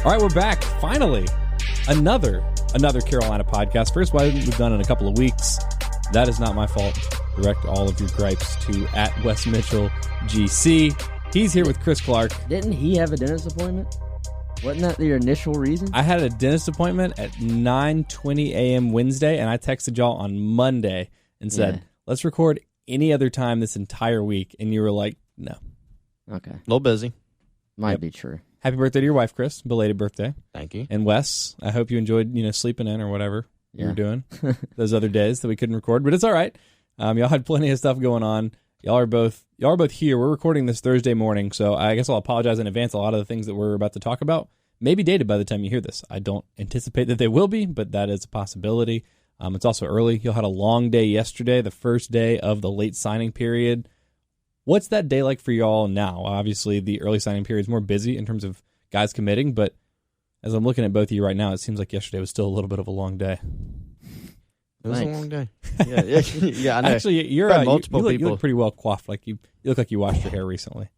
All right, we're back. Finally, another Carolina podcast. First one we've done in a couple of weeks. That is not my fault. Direct all of your gripes to @Wes Mitchell GC. He's here with Chris Clark. Didn't he have a dentist appointment? Wasn't that your initial reason? I had a dentist appointment at 9:20 a.m. Wednesday, and I texted y'all on Monday and said, let's record any other time this entire week. And you were like, no. Okay. A little busy. Might be true. Happy birthday to your wife, Chris. Belated birthday. Thank you. And Wes, I hope you enjoyed, sleeping in or whatever you were doing those other days that we couldn't record. But it's all right. Y'all had plenty of stuff going on. Y'all are both here. We're recording this Thursday morning, so I guess I'll apologize in advance. A lot of the things that we're about to talk about may be dated by the time you hear this. I don't anticipate that they will be, but that is a possibility. It's also early. Y'all had a long day yesterday, the first day of the late signing period. What's that day like for y'all now? Obviously, the early signing period is more busy in terms of guys committing, but as I'm looking at both of you right now, it seems like yesterday was still a little bit of a long day. It was a long day. Yeah, I know. Actually, you look pretty well coiffed. Like you look like you washed your hair recently.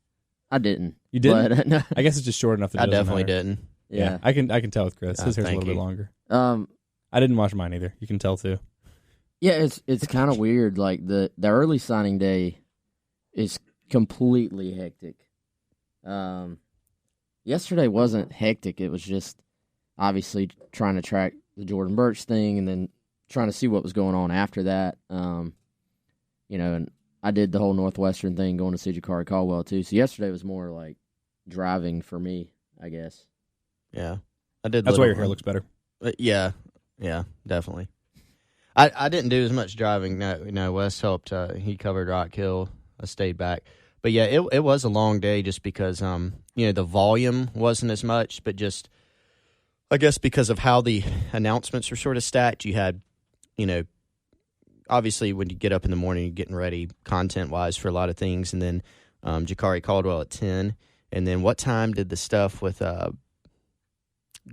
I didn't. You didn't? But, no. I guess it's just short enough that I definitely didn't. Yeah, I can tell with Chris. His hair's a little bit longer. I didn't wash mine either. You can tell too. Yeah, it's kind of weird. Like the early signing day is completely hectic. Yesterday wasn't hectic. It was just obviously trying to track the Jordan Burch thing and then trying to see what was going on after that. And I did the whole Northwestern thing going to see Jakari Caldwell too. So yesterday was more like driving for me, I guess. Yeah, I did. That's why your hair looks better. Yeah, definitely. I didn't do as much driving. No, Wes helped. He covered Rock Hill. I stayed back. But yeah, it was a long day just because the volume wasn't as much, but just I guess because of how the announcements were sort of stacked, you had, obviously when you get up in the morning, you're getting ready content-wise for a lot of things, and then Jakari Caldwell at 10, and then what time did the stuff with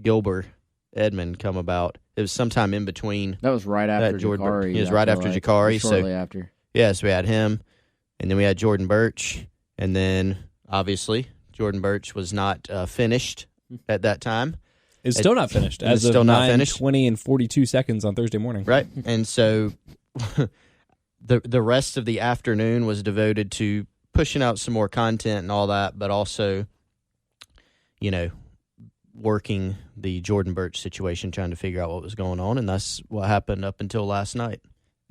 Gilbert Edmond come about? It was sometime in between. That was right after Jakari. It was right after Jakari. Shortly after. Yeah, so we had him, and then we had Jordan Burch, and then obviously Jordan Burch was not finished at that time. It's still not finished. As of 9:20 and 42 seconds on Thursday morning. Right, and so the rest of the afternoon was devoted to pushing out some more content and all that, but also, working the Jordan Burch situation, trying to figure out what was going on, and that's what happened up until last night.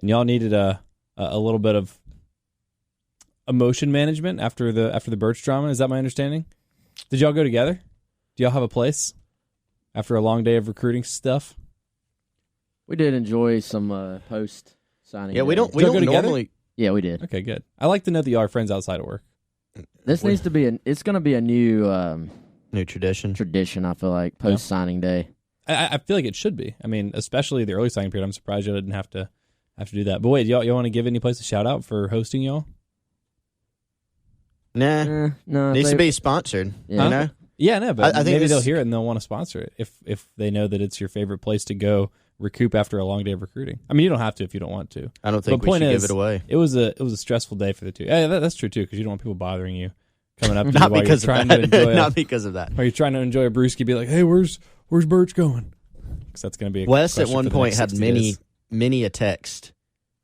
And y'all needed a little bit of emotion management after the Burch drama. Is that my understanding? Did y'all go together? Do y'all have a place after a long day of recruiting stuff? We did enjoy some post signing. Yeah, we don't go together? normally. Yeah, we did. Okay, good. I like to know that y'all are friends outside of work. This needs to be it's going to be a new tradition. Tradition, I feel like, post signing day. I feel like it should be. I mean, especially the early signing period. I'm surprised y'all didn't have to do that. But wait, y'all want to give any place a shout out for hosting y'all? Nah, no. Needs to be sponsored. Yeah. Yeah, no, but I think maybe they'll hear it and they'll want to sponsor it if they know that it's your favorite place to go recoup after a long day of recruiting. I mean, you don't have to if you don't want to. I don't think we should give it away. It was a stressful day for the two. Yeah, that's true too, because you don't want people bothering you coming up to not you because while you're of trying that. to enjoy. Not because of that. Or you're trying to enjoy a brewski, be like, hey, where's Burch going? Because that's going to be a Wes at one point had 60 days. many a text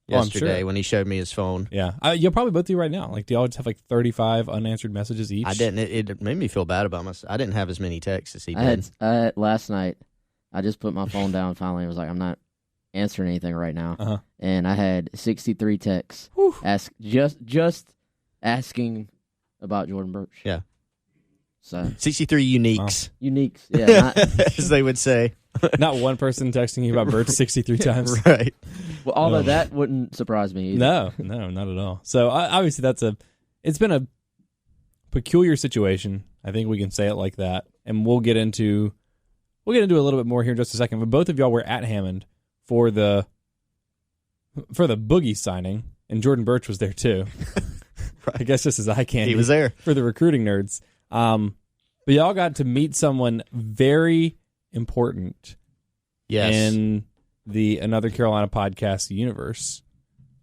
yesterday when he showed me his phone. Yeah, you'll probably both do right now. Like, do y'all just have like 35 unanswered messages each? I didn't. It made me feel bad about myself. I didn't have as many texts as he did. Last night, I just put my phone down finally. I was like, I'm not answering anything right now. And I had 63 texts just asking about Jordan Burch. Yeah. So 63 uniques. Wow. Uniques, yeah. As they would say. Not one person texting you about Burch 63 times. Right. Well, although that wouldn't surprise me either. No, not at all. So obviously it's been a peculiar situation. I think we can say it like that. And we'll get into a little bit more here in just a second. But both of y'all were at Hammond for the Boogie signing, and Jordan Burch was there too. I guess just as eye candy. He was there for the recruiting nerds. But y'all got to meet someone very important in the Another Carolina podcast universe.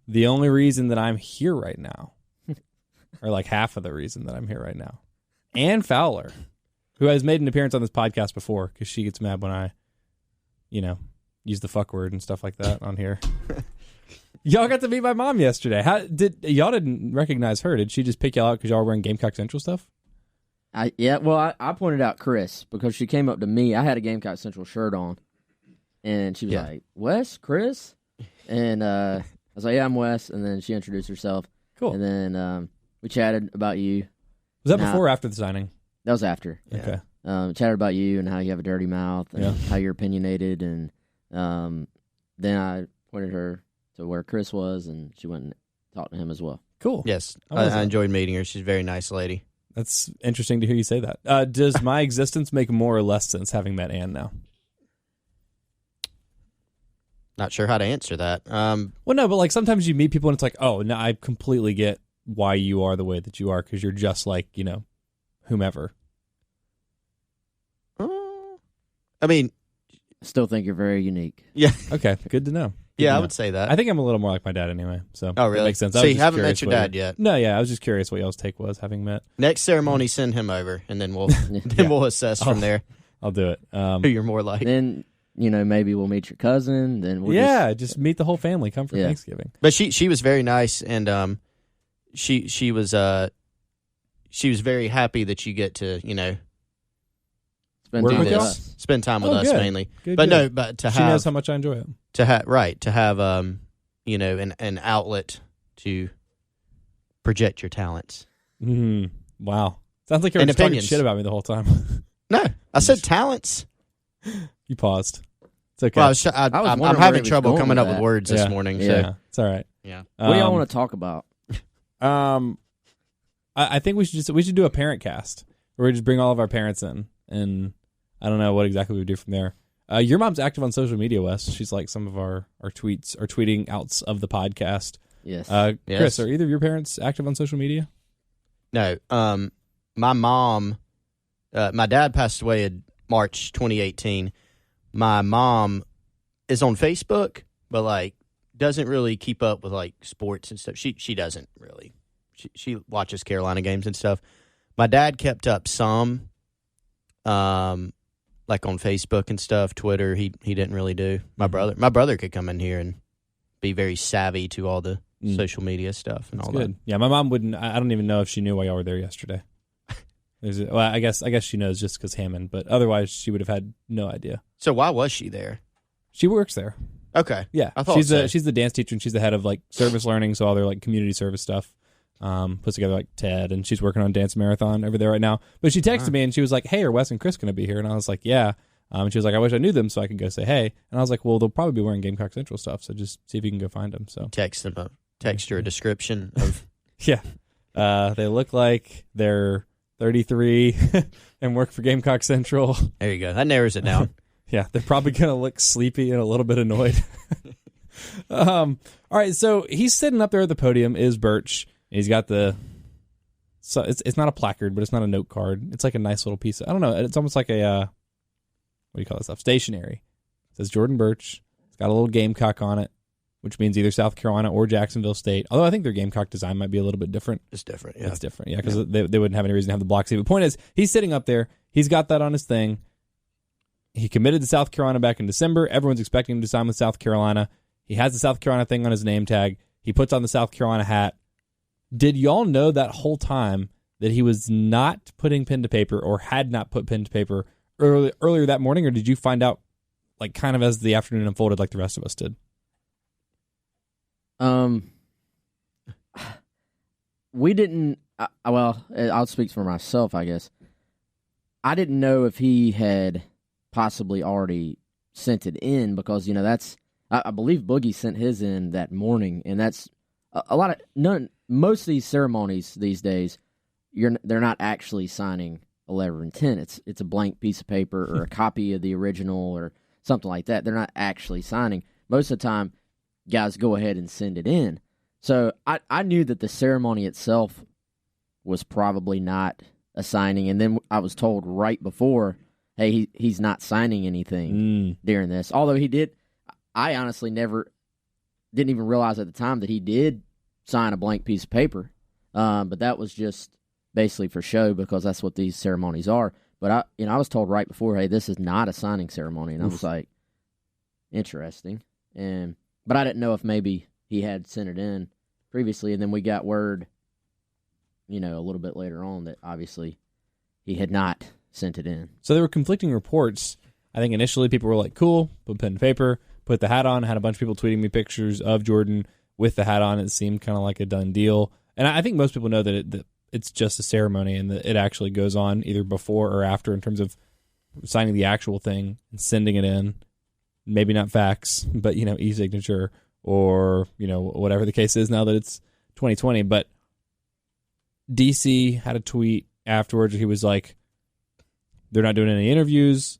The only reason that I'm here right now, or like half of the reason that I'm here right now, and Fowler. who has made an appearance on this podcast before, because she gets mad when I, use the fuck word and stuff like that on here. Y'all got to meet my mom yesterday. Y'all didn't recognize her? Did she just pick y'all out because y'all were wearing Gamecock Central stuff? I pointed out Chris because she came up to me. I had a Gamecock Central shirt on, and she was like, "Wes, Chris?" And I was like, "Yeah, I'm Wes." And then she introduced herself. Cool. And then we chatted about you. Was that before or after the signing? That was after. Okay. Chatted about you and how you have a dirty mouth and how you're opinionated, and then I pointed her to where Chris was, and she went and talked to him as well. Cool. Yes, I enjoyed meeting her. She's a very nice lady. That's interesting to hear you say that. Does my existence make more or less sense having met Ann now? Not sure how to answer that. Well, no, but like sometimes you meet people and it's like, oh, no, I completely get why you are the way that you are because you're just like, whomever. I mean, I still think you're very unique. Yeah. Okay, good to know. I would say that. I think I'm a little more like my dad anyway. So oh, really? That makes sense. So you haven't met your dad yet? No, yeah. I was just curious what y'all's take was having met. Next ceremony, send him over, and then we'll assess from there. I'll do it. Who you're more like. Then maybe we'll meet your cousin. Then we'll just meet the whole family. Come for Thanksgiving. But she was very nice, and she was very happy that you get to spend time with us mainly. Good. But to she have knows how much I enjoy it. To have an outlet to project your talents. Wow, sounds like you're just talking shit about me the whole time. No, I said talents. You paused. It's okay. Well, I'm having trouble coming up with words this morning. Yeah, so. it's all right. Yeah. What do y'all want to talk about? I think we should do a parent cast where we just bring all of our parents in, and I don't know what exactly we would do from there. Your mom's active on social media, Wes. She's like some of our tweets or tweeting outs of the podcast. Yes. Chris, are either of your parents active on social media? No. My mom, my dad passed away in March 2018. My mom is on Facebook, but like doesn't really keep up with like sports and stuff. She doesn't really. She watches Carolina games and stuff. My dad kept up some. Like on Facebook and stuff, Twitter, he didn't really do. My brother could come in here and be very savvy to all the social media stuff and all that. Yeah, my mom wouldn't. I don't even know if she knew why y'all were there yesterday. I guess she knows just because Hammond, but otherwise she would have had no idea. So why was she there? She works there. Okay, yeah, I thought she's the dance teacher and she's the head of like service learning, so all their like community service stuff. Puts together like TED, and she's working on Dance Marathon over there right now. But she texted me and she was like, "Hey, are Wes and Chris going to be here?" And I was like, "Yeah." And she was like, "I wish I knew them so I could go say hey." And I was like, "Well, they'll probably be wearing Gamecock Central stuff, so just see if you can go find them." So text her a description of yeah. They look like they're 33 and work for Gamecock Central. There you go. That narrows it down. Yeah, they're probably going to look sleepy and a little bit annoyed. All right, so he's sitting up there at the podium. Is Burch? He's got so it's not a placard, but it's not a note card. It's like a nice little piece. I don't know. It's almost like a what do you call this stuff? Stationery. It says Jordan Burch. It's got a little Gamecock on it, which means either South Carolina or Jacksonville State. Although I think their Gamecock design might be a little bit different. It's different. Yeah, it's different. Yeah, because they wouldn't have any reason to have the block C. But the point is, he's sitting up there. He's got that on his thing. He committed to South Carolina back in December. Everyone's expecting him to sign with South Carolina. He has the South Carolina thing on his name tag. He puts on the South Carolina hat. Did y'all know that whole time that he was not putting pen to paper or had not put pen to paper earlier that morning, or did you find out like kind of as the afternoon unfolded like the rest of us did? We didn't. Well, I'll speak for myself, I guess. I didn't know if he had possibly already sent it in because that's. I believe Boogie sent his in that morning, and that's a lot of most of these ceremonies these days. They're not actually signing a letter of intent. It's a blank piece of paper or a copy of the original or something like that. They're not actually signing. Most of the time, guys go ahead and send it in. So I knew that the ceremony itself was probably not a signing, and then I was told right before, hey, he's not signing anything during this. Although he did, I honestly didn't even realize at the time that he did sign a blank piece of paper. But that was just basically for show because that's what these ceremonies are. But I was told right before, hey, this is not a signing ceremony, and I was like, interesting. But I didn't know if maybe he had sent it in previously, and then we got word, a little bit later on that obviously he had not sent it in. So there were conflicting reports. I think initially people were like, cool, put pen and paper, put the hat on. Had a bunch of people tweeting me pictures of Jordan with the hat on. It seemed kind of like a done deal. And I think most people know that it's just a ceremony and that it actually goes on either before or after in terms of signing the actual thing and sending it in. Maybe not fax, but, e-signature or, whatever the case is now that it's 2020. But DC had a tweet afterwards where he was like, they're not doing any interviews,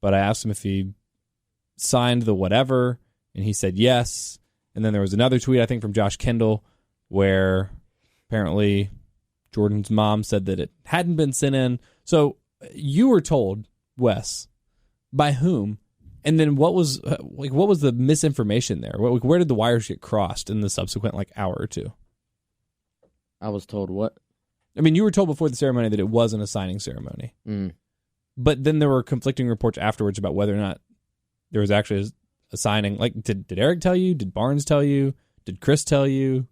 but I asked him if he signed the whatever, and he said yes. And then there was another tweet, I think, from Josh Kendall, where apparently Jordan's mom said that it hadn't been sent in. So you were told, Wes, by whom? And then what was the misinformation there? Where did the wires get crossed in the subsequent hour or two? I was told what? I mean, you were told before the ceremony that it wasn't a signing ceremony. But then there were conflicting reports afterwards about whether or not there was actually a signing. Did Eric tell you? Did Barnes tell you? Did Chris tell you?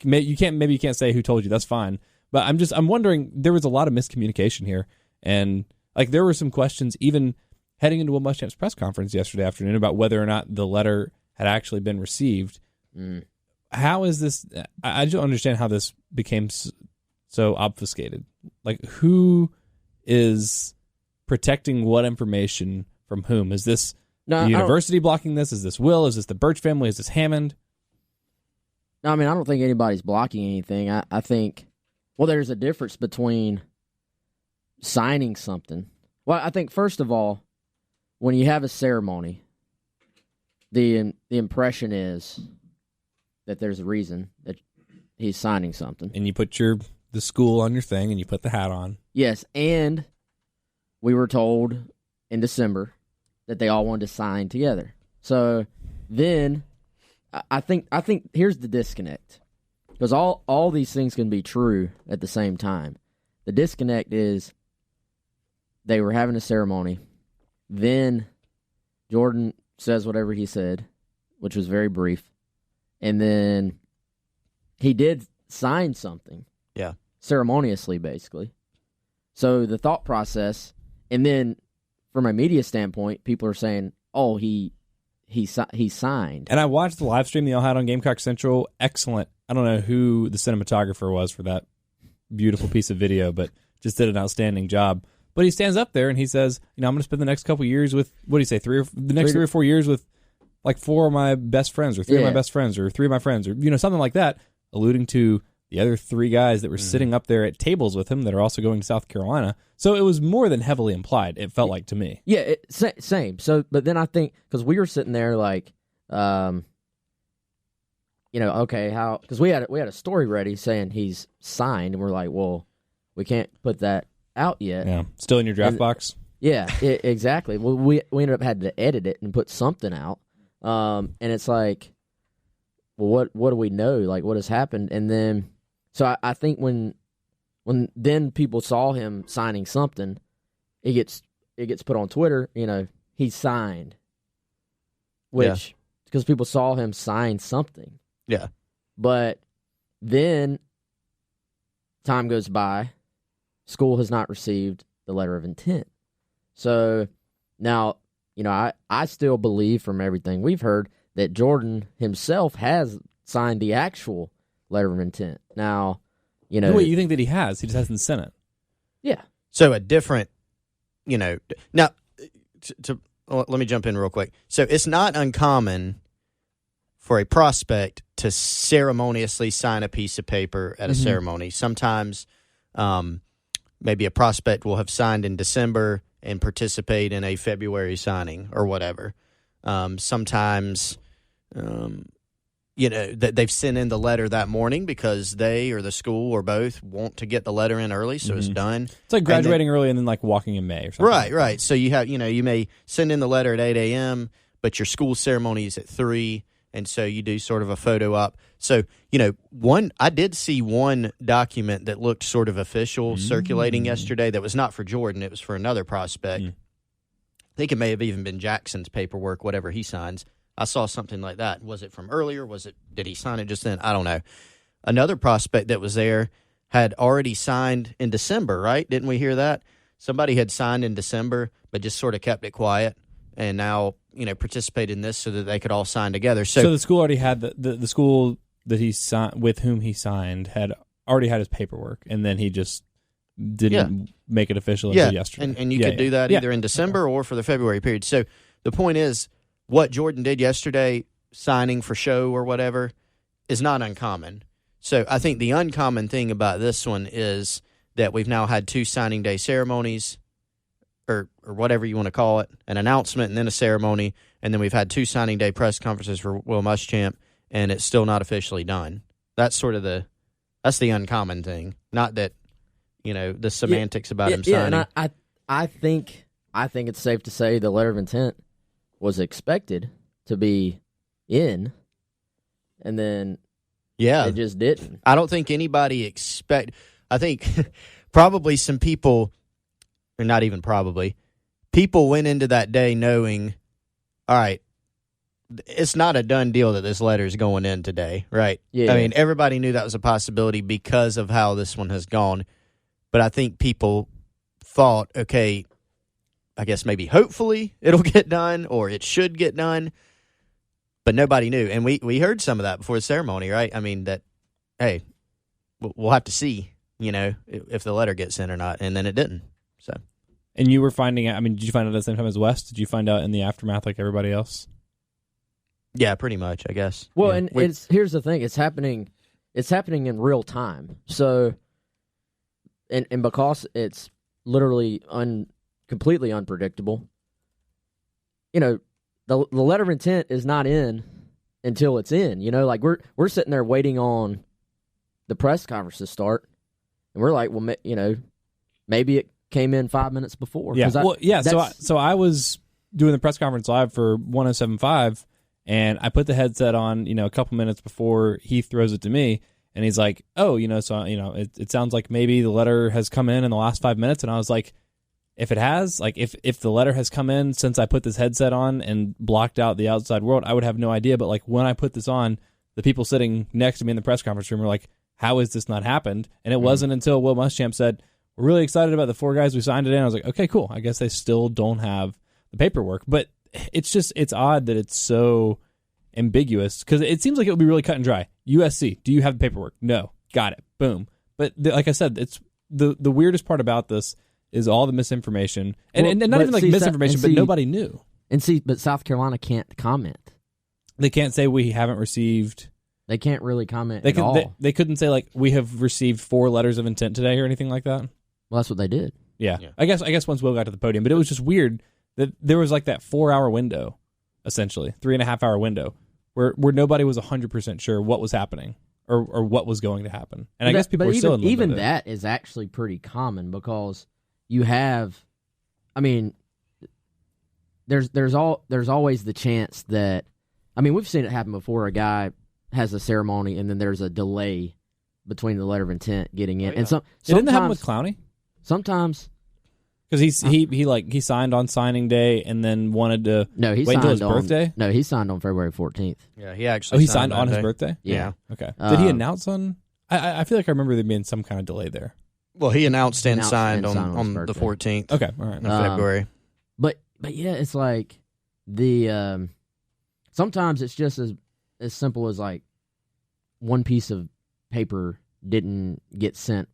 Maybe you can't say who told you. That's fine. But I'm wondering, there was a lot of miscommunication here. And there were some questions even heading into Will Muschamp's press conference yesterday afternoon about whether or not the letter had actually been received. How is this? I don't understand how this became so obfuscated. Who is protecting what information from whom? Is this the university blocking this? Is this Will? Is this the Burch family? Is this Hammond? No, I mean, I don't think anybody's blocking anything. I think, there's a difference between signing something. Well, I think, first of all, when you have a ceremony, the impression is that there's a reason that he's signing something. And you put the school on your thing and you put the hat on. Yes, and we were told in December that they all wanted to sign together. So then I think here's the disconnect. Because all these things can be true at the same time. The disconnect is they were having a ceremony. Then Jordan says whatever he said, which was very brief. And then he did sign something. Yeah. Ceremoniously, basically. So the thought process, and then from a media standpoint, people are saying, oh, he signed. And I watched the live stream they all had on Gamecock Central. Excellent. I don't know who the cinematographer was for that beautiful piece of video, but just did an outstanding job. But he stands up there and he says, I'm going to spend the next couple years with, what do you say, 3 or 4 years with 4 of my best friends or 3 of my best friends or 3 of my friends or, something like that, alluding to the other 3 guys that were sitting up there at tables with him that are also going to South Carolina. So it was more than heavily implied, it felt like to me. Yeah, same. So, but then I think, because we were sitting there okay, how, because we had a story ready saying he's signed, and we're like, well, we can't put that out yet. Yeah, still in your draft box? Yeah, exactly. Well, we ended up having to edit it and put something out. And it's like, well, what do we know? What has happened? And then, so I think when then people saw him signing something, it gets put on Twitter, he signed. Which, because people saw him sign something. Yeah. But then time goes by, school has not received the letter of intent. So now, I still believe from everything we've heard that Jordan himself has signed the actual letter of intent. Now, Wait, you think that he has? He just hasn't sent it? Yeah. So a different, now, let me jump in real quick. So it's not uncommon for a prospect to ceremoniously sign a piece of paper at a ceremony. Sometimes maybe a prospect will have signed in December and participate in a February signing or whatever. Sometimes, that they've sent in the letter that morning because they or the school or both want to get the letter in early, so it's done. It's like graduating early and then walking in May or something. Right. So you have, you may send in the letter at 8 a.m., but your school ceremony is at 3, And so you do sort of a photo op. So, I did see one document that looked sort of official circulating yesterday that was not for Jordan. It was for another prospect. I think it may have even been Jackson's paperwork, whatever he signs. I saw something like that. Was it from earlier? Did he sign it just then? I don't know. Another prospect that was there had already signed in December, right? Didn't we hear that? Somebody had signed in December, but just sort of kept it quiet, and now participated in this so that they could all sign together. So the school already had the school that he signed with whom he signed had already had his paperwork, and then he just didn't make it official until yesterday. And you could do that either in December or for the February period. So the point is, what Jordan did yesterday, signing for show or whatever, is not uncommon. So I think the uncommon thing about this one is that we've now had 2 signing day ceremonies, or whatever you want to call it, an announcement and then a ceremony, and then we've had 2 signing day press conferences for Will Muschamp, and it's still not officially done. That's sort of that's the uncommon thing. Not that, the semantics about him signing. And I think it's safe to say the letter of intent was expected to be in, and then it just didn't. I don't think anybody I think probably some people, or not even probably, people went into that day knowing, all right, it's not a done deal that this letter is going in today, right? Yeah. I mean, everybody knew that was a possibility because of how this one has gone. But I think people thought, okay, I guess maybe hopefully it'll get done or it should get done. But nobody knew. And we heard some of that before the ceremony, right? I mean, that, hey, we'll have to see, if the letter gets in or not. And then it didn't. So. And you were finding out, did you find out at the same time as Wes? Did you find out in the aftermath like everybody else? Yeah, pretty much, I guess. Well, and here's the thing. It's happening in real time. So, and because it's literally completely unpredictable, the letter of intent is not in until it's in. Like we're sitting there waiting on the press conference to start, and we're like, well, maybe it came in 5 minutes before. Yeah, So I was doing the press conference live for 107.5, and I put the headset on, a couple minutes before he throws it to me, and he's like, "Oh, it sounds like maybe the letter has come in the last 5 minutes," and I was like, if it has, like if the letter has come in since I put this headset on and blocked out the outside world, I would have no idea. But like when I put this on, the people sitting next to me in the press conference room were like, how has this not happened? And it wasn't until Will Muschamp said, we're really excited about the 4 guys we signed today. I was like, okay, cool. I guess they still don't have the paperwork. But it's odd that it's so ambiguous because it seems like it would be really cut and dry. USC, do you have the paperwork? No. Got it. Boom. But like I said, it's the weirdest part about this is all the misinformation. And not even like misinformation, but nobody knew. But South Carolina can't comment. They can't say we haven't received. They can't really comment at all. They couldn't say like we have received 4 letters of intent today or anything like that. Well, that's what they did. Yeah. I guess once Will got to the podium, but it was just weird that there was like that 4-hour window, essentially 3.5-hour window, where nobody was 100% sure what was happening or what was going to happen. And I guess people were still in limbo. Even that is actually pretty common because you have, there's always the chance that, we've seen it happen before. A guy has a ceremony and then there's a delay between the letter of intent getting in. Oh, yeah. And didn't that happen with Clowney? Sometimes, because he signed on signing day and then wanted to wait until his birthday. No, he signed on February 14th. Yeah, he actually. Signed on his birthday. Yeah. Okay. Did he announce on? I feel like I remember there being some kind of delay there. Well, he announced and signed on the 14th. Okay, all right, of February. But yeah, it's like the sometimes it's just as simple as like one piece of paper didn't get sent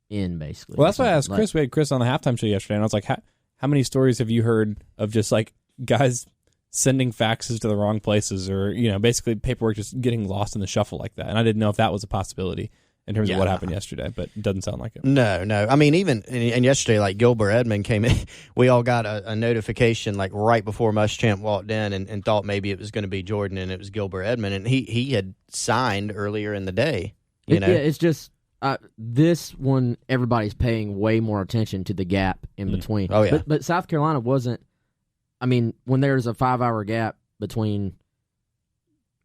in, basically. Well, that's why I asked Chris. We had Chris on the halftime show yesterday, and I was like, how many stories have you heard of just like guys sending faxes to the wrong places or, basically paperwork just getting lost in the shuffle like that? And I didn't know if that was a possibility in terms of what happened yesterday, but it doesn't sound like it. No. Even and yesterday, like Gilbert Edmond came in, we all got a notification like right before Muschamp walked in and thought maybe it was going to be Jordan, and it was Gilbert Edmond, and he had signed earlier in the day. Yeah, it's just this one. Everybody's paying way more attention to the gap in between. Oh yeah, but South Carolina wasn't. When there's a 5-hour gap between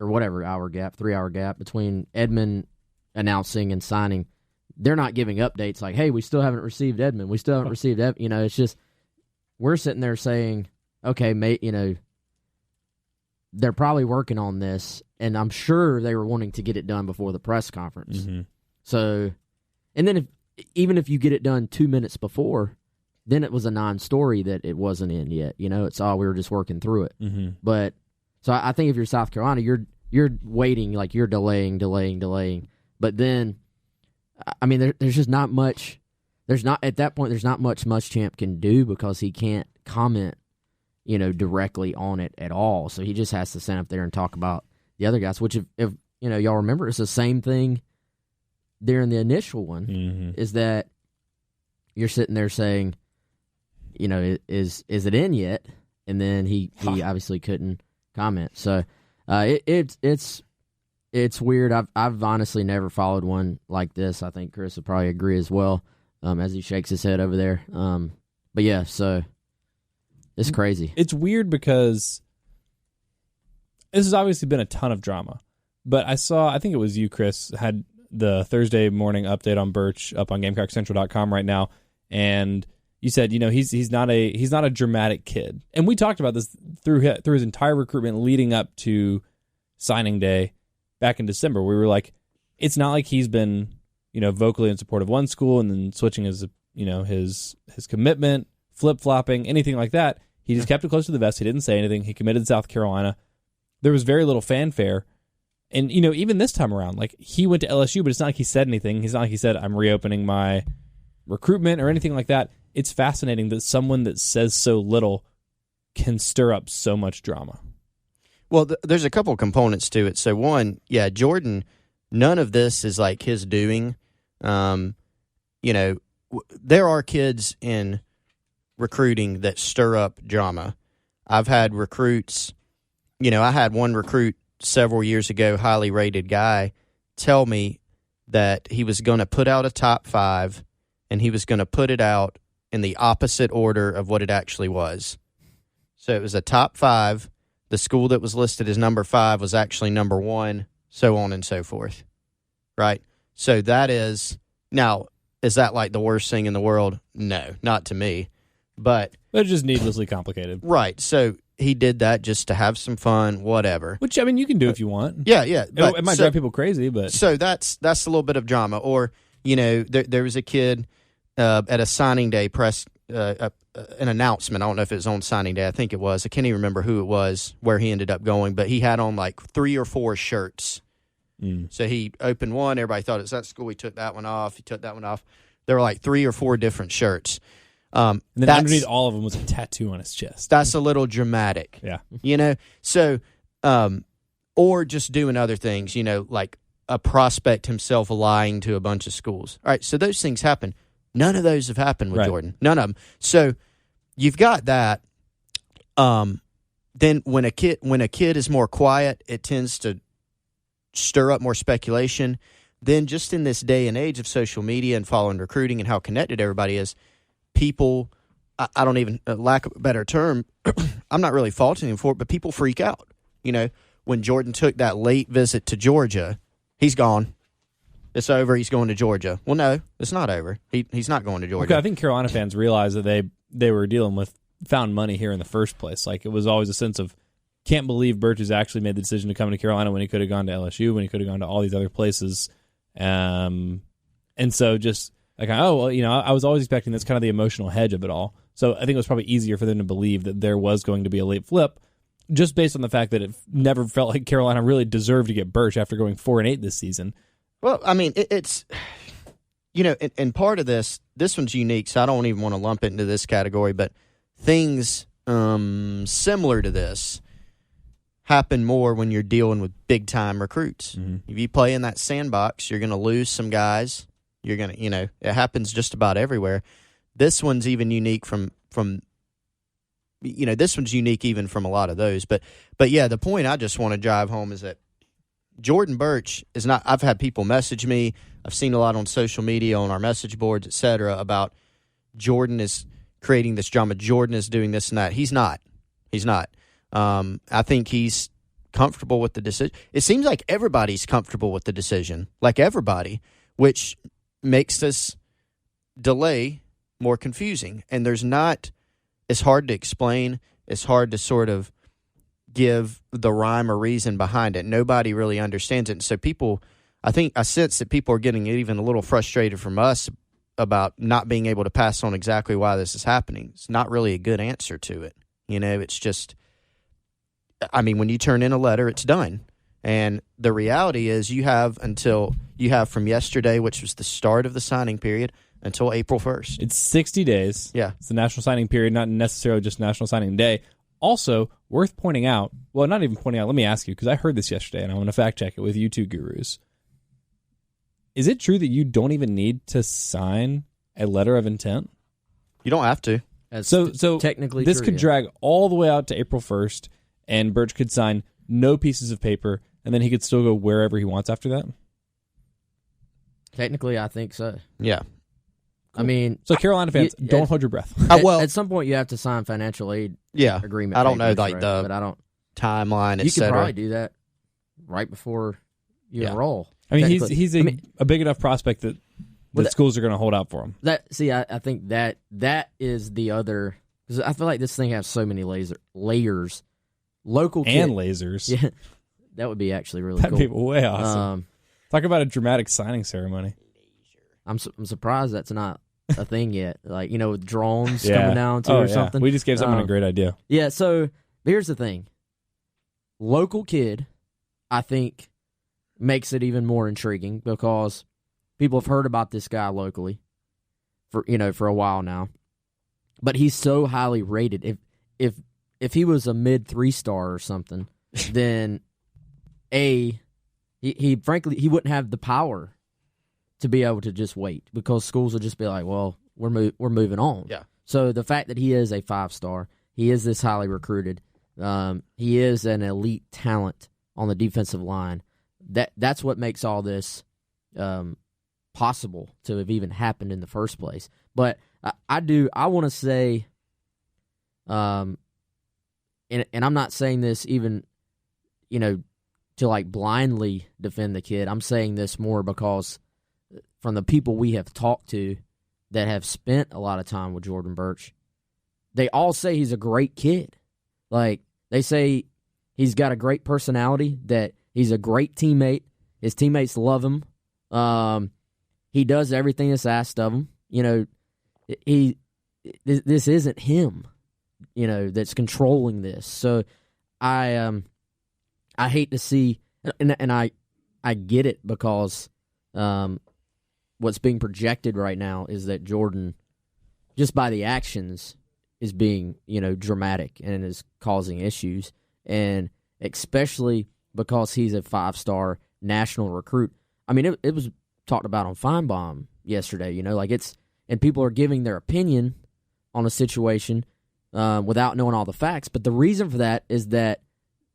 or whatever 3-hour gap between Edmond announcing and signing, they're not giving updates like, hey, we still haven't received Edmond. We still haven't received Edmond. You know, it's just, we're sitting there saying, okay, mate, you know, they're probably working on this, and I'm sure they were wanting to get it done before the press conference. Mm-hmm. So, and then even if you get it done 2 minutes before, then it was a non-story that it wasn't in yet. You know, it's we were just working through it. Mm-hmm. But so I think if you're South Carolina, you're waiting, like you're delaying. But then, I mean, there's just not much. There's not at that point. There's not much Muschamp can do because he can't comment, you know, directly on it at all. So he just has to stand up there and talk about the other guys. Which, if you know, y'all remember, it's the same thing during the initial one. Mm-hmm. Is that you're sitting there saying, you know, is it in yet? And then he obviously couldn't comment. So it's weird. I've honestly never followed one like this. I think Chris would probably agree as well, as he shakes his head over there. But yeah, so it's crazy. It's weird because this has obviously been a ton of drama. But I think it was you, Chris, had the Thursday morning update on Burch up on GamecockCentral.com right now, and you said, you know, he's not a dramatic kid, and we talked about this through his entire recruitment leading up to signing day back in December. We were like, it's not like he's been, you know, vocally in support of one school and then switching his commitment, flip-flopping, anything like that. He just kept it close to the vest. He didn't say anything. He committed to South Carolina. There was very little fanfare. And, you know, even this time around, like, he went to LSU, but it's not like he said anything. It's not like he said, I'm reopening my recruitment or anything like that. It's fascinating that someone that says so little can stir up so much drama. Well, there's a couple components to it. So one, yeah, Jordan, none of this is like his doing. You know, there are kids in recruiting that stir up drama. I've had recruits, you know, I had one recruit several years ago, highly rated guy, tell me that he was going to put out a top 5 and he was going to put it out in the opposite order of what it actually was. So it was a top 5. The school that was listed as number 5 was actually number 1, so on and so forth. Right? So that is, now, is that like the worst thing in the world? No, not to me. But it's just needlessly complicated. Right. So he did that just to have some fun, whatever. Which, I mean, you can do if you want. Yeah. It might drive people crazy, but... So that's a little bit of drama. Or, you know, there was a kid at a signing day press, an announcement. I don't know if it was on signing day. I think it was. I can't even remember who it was, where he ended up going. But he had on like 3 or 4 shirts. So he opened one. Everybody thought it was that school. He took that one off. He took that one off. There were like 3 or 4 different shirts. And then underneath all of them was a tattoo on his chest. That's a little dramatic. Yeah. You know? So, or just doing other things, you know, like a prospect himself lying to a bunch of schools. All right, so those things happen. None of those have happened with Jordan. None of them. So you've got that. Then when a kid is more quiet, it tends to stir up more speculation. Then just in this day and age of social media and following recruiting and how connected everybody is, people, I don't even, lack of a better term, I'm not really faulting him for it, but people freak out. You know, when Jordan took that late visit to Georgia, he's gone. It's over. He's going to Georgia. Well, no, it's not over. He's not going to Georgia. Okay, I think Carolina fans realized that they were dealing with found money here in the first place. Like, it was always a sense of, can't believe Burch has actually made the decision to come to Carolina when he could have gone to LSU, when he could have gone to all these other places. And so just like, oh, well, you know, I was always expecting that's kind of the emotional hedge of it all. So I think it was probably easier for them to believe that there was going to be a late flip, just based on the fact that it never felt like Carolina really deserved to get Burch after going 4-8 this season. Well, I mean, it's, you know, and part of this one's unique, so I don't even want to lump it into this category, but things similar to this happen more when you're dealing with big-time recruits. Mm-hmm. If you play in that sandbox, you're going to lose some guys. You're going to, you know, it happens just about everywhere. This one's even unique from you know, this one's unique even from a lot of those. But yeah, the point I just want to drive home is that Jordan Burch is not, I've had people message me, I've seen a lot on social media, on our message boards, etc., about Jordan is creating this drama, Jordan is doing this and that. He's not. I think he's comfortable with the decision. It seems like everybody's comfortable with the decision, like everybody, which makes this delay more confusing. And it's hard to explain. It's hard to sort of give the rhyme or reason behind it. Nobody really understands it. And so I sense that people are getting even a little frustrated from us about not being able to pass on exactly why this is happening. It's not really a good answer to it. It's just, when you turn in a letter, it's done. And the reality is you have from yesterday, which was the start of the signing period, until April 1st. It's 60 days. Yeah. It's the national signing period, not necessarily just National Signing Day. Also, worth pointing out, well, not even pointing out, let me ask you, because I heard this yesterday, and I want to fact check it with you two gurus. Is it true that you don't even need to sign a letter of intent? You don't have to. So technically this true, could drag all the way out to April 1st, and Burch could sign no pieces of paper, and then he could still go wherever he wants after that? Technically, I think so. Yeah. Cool. So Carolina fans, don't hold your breath. At some point, you have to sign financial aid agreement. I don't know, but I don't timeline, etc. You could probably do that right before you enroll. He's a big enough prospect that schools are going to hold out for him. I think that is the other, because I feel like this thing has so many layers. Local and lasers. Yeah, that would be actually really That'd cool. be way awesome. Talk about a dramatic signing ceremony. I'm surprised that's not a thing yet. Like, with drones coming down too or something. We just gave someone a great idea. Yeah, so here's the thing. Local kid, I think, makes it even more intriguing because people have heard about this guy locally for a while now. But he's so highly rated. If he was a mid 3-star or something, then he frankly he wouldn't have the power to be able to just wait, because schools would just be like, well, we're moving on. Yeah. So the fact that he is a 5-star, he is this highly recruited, he is an elite talent on the defensive line. That's what makes all this possible to have even happened in the first place. But I want to say, and I'm not saying this even, to like blindly defend the kid. I'm saying this more because from the people we have talked to that have spent a lot of time with Jordan Burch, they all say he's a great kid. Like, they say he's got a great personality, that he's a great teammate. His teammates love him. He does everything that's asked of him. This isn't him, that's controlling this. So I hate to see, and I get it, because what's being projected right now is that Jordan, just by the actions, is being, dramatic and is causing issues. And especially because he's a 5-star national recruit. I mean, it was talked about on Feinbaum yesterday, and people are giving their opinion on a situation without knowing all the facts. But the reason for that is that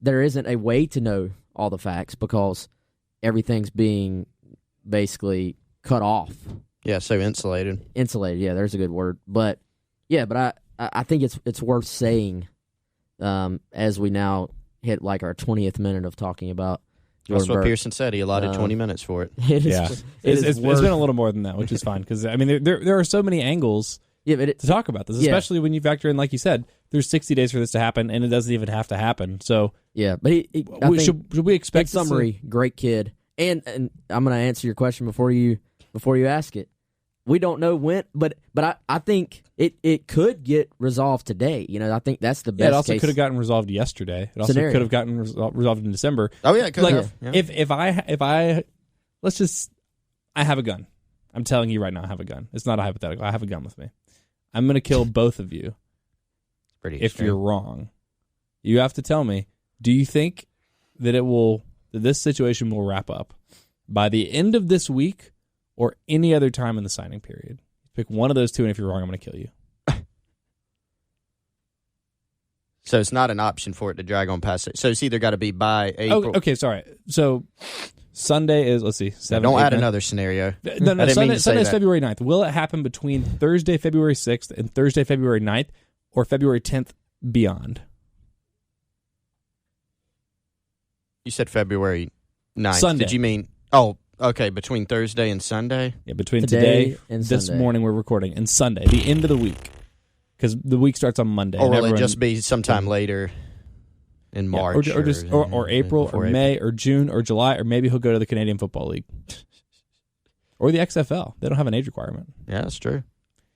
there isn't a way to know all the facts, because everything's being basically cut off. Yeah, so insulated. Insulated, yeah, there's a good word. But I think it's worth saying, as we now hit like our 20th minute of talking about Jordan That's what Burch. Pearson said. He allotted 20 minutes for it. It's been a little more than that, which is fine, because there are so many angles to talk about this, especially when you factor in, like you said, there's 60 days for this to happen, and it doesn't even have to happen. So but should we expect? In summary, great kid, and I'm going to answer your question before you ask it. We don't know when, but I think it could get resolved today. I think that's the best. It also case could have gotten resolved yesterday. It also could have gotten resolved in December. Oh yeah, it could have. If I let's just, I have a gun. I'm telling you right now, I have a gun. It's not a hypothetical. I have a gun with me. I'm going to kill both of you. Pretty if extreme. you're wrong, you have to tell me. Do you think that this situation will wrap up by the end of this week, or any other time in the signing period? Pick one of those two, and if you're wrong, I'm going to kill you. So it's not an option for it to drag on past it. So it's either got to be by April. Okay, sorry. So Sunday is, let's see, 7. Don't add another scenario. No, Sunday is February 9th. Will it happen between Thursday, February 6th and Thursday, February 9th, or February 10th beyond? You said February 9th. Sunday. Did you mean? Oh, okay. Between Thursday and Sunday. Yeah, between Today today and this Sunday. morning we're recording, and Sunday, the end of the week, because the week starts on Monday. Or and will it everyone- just be sometime later in Yeah, March? or April, or May, or June, or July, or maybe he'll go to the Canadian Football League. Or the XFL. They don't have an age requirement. Yeah, that's true.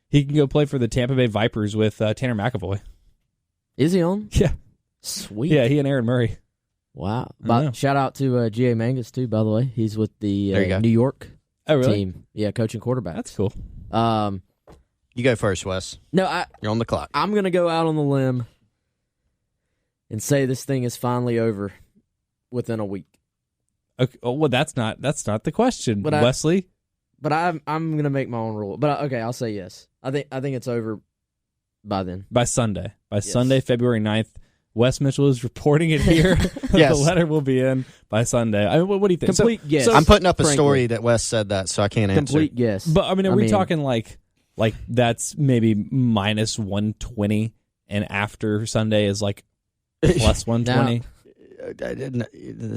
He can go play for the Tampa Bay Vipers with Tanner McAvoy. Is he on? Yeah. Sweet. Yeah, he and Aaron Murray. Wow. I know. Shout out to G.A. Mangus, too, by the way. He's with the There you go. New York Oh, really? team. Yeah, coaching quarterback. That's cool. You go first, Wes. No, You're on the clock. I'm going to go out on the limb and say this thing is finally over within a week. Okay, oh, well, that's not the question, But Wesley. But I'm going to make my own rule. But okay, I'll say yes. I think it's over by then. By Sunday. By Yes. Sunday, February 9th. Wes Mitchell is reporting it here. Yes. The letter will be in by Sunday. I mean, what do you think? Complete guess. I'm putting up a frankly. story that Wes said that, so I can't answer. Complete guess. But I mean, are we talking like that's maybe minus 120, and after Sunday is like plus 120?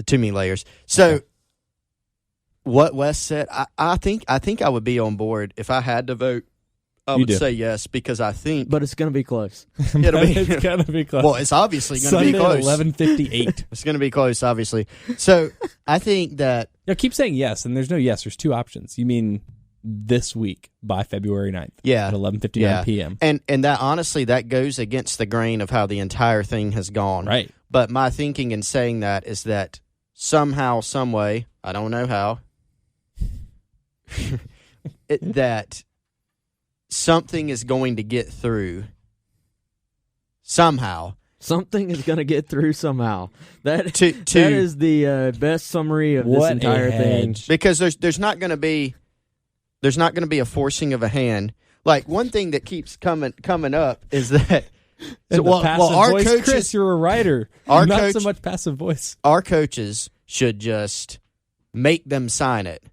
Too many layers. So, Okay. what Wes said, I think I would be on board if I had to vote. I would do. say yes because I think But it's going to be close. it'll be. It's gonna be close. Well, it's obviously going to Sunday be close. 11:58. It's going to be close, obviously. So I think that No, keep saying yes, and there's no yes. There's two options. You mean this week by February 9th yeah, at 11:59 yeah. p.m. and that honestly that goes against the grain of how the entire thing has gone. Right. But my thinking in saying that is that somehow, some way, I don't know how, that something is going to get through somehow. Something is going to get through somehow. That To that is the best summary of this What a entire thing. hedge. because there's not going to be a forcing of a hand. Like one thing that keeps coming up is that And the passive our voice, coaches, Chris, you're a writer. Our Not coach- so much passive voice. our coaches should just make them sign it.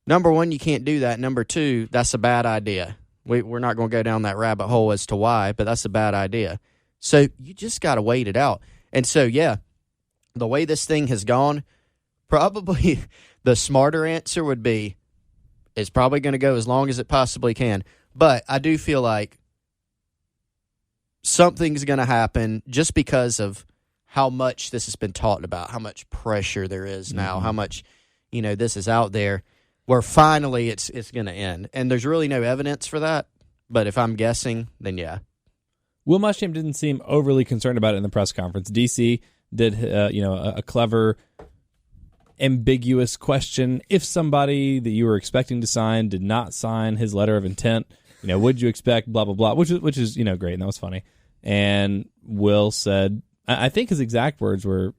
Number one, you can't do that. Number two, that's a bad idea. We're not going to go down that rabbit hole as to why, but that's a bad idea. So you just got to wait it out. And so, yeah, the way this thing has gone, probably the smarter answer would be it's probably going to go as long as it possibly can. But I do feel like something's going to happen just because of how much this has been talked about, how much pressure there is now, how much, this is out there, where finally it's going to end. And there's really no evidence for that. But if I'm guessing, then yeah. Will Muschamp didn't seem overly concerned about it in the press conference. DC did, a clever, ambiguous question. If somebody that you were expecting to sign did not sign his letter of intent, would you expect blah, blah, blah, which is great, and that was funny. And Will said, I think his exact words were,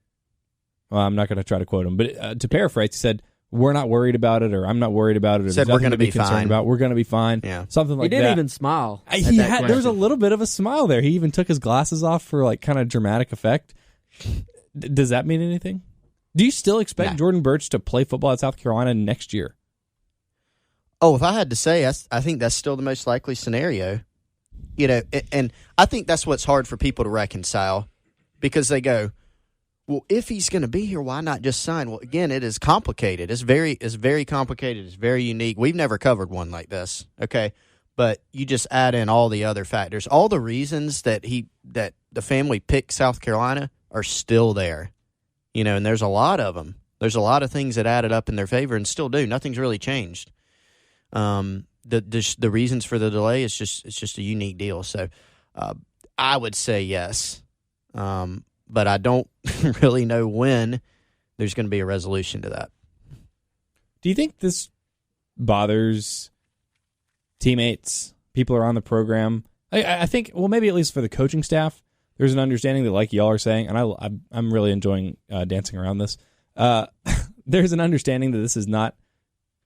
well, I'm not going to try to quote him, but to paraphrase, he said, we're not worried about it, or I'm not worried about it, or Said there's we're nothing gonna to be be concerned fine. about. We're going to be fine. Yeah. Something like He didn't that. even smile. at He that had, there was a question. little bit of a smile there. He even took his glasses off for like kind of dramatic effect. Does that mean anything? Do you still expect Nah. Jordan Burch to play football at South Carolina next year? Oh, if I had to say, I think that's still the most likely scenario. And I think that's what's hard for people to reconcile because they go, well, if he's going to be here, why not just sign? Well, again, it is complicated. It's very complicated. It's very unique. We've never covered one like this, okay? But you just add in all the other factors. All the reasons that the family picked South Carolina are still there, and there's a lot of them. There's a lot of things that added up in their favor and still do. Nothing's really changed. The reasons for the delay it's just a unique deal. So I would say yes, but I don't really know when there's going to be a resolution to that. Do you think this bothers teammates, people around the program? I think, well, maybe at least for the coaching staff, there's an understanding that, like y'all are saying, and I'm really enjoying dancing around this. There's an understanding that this is not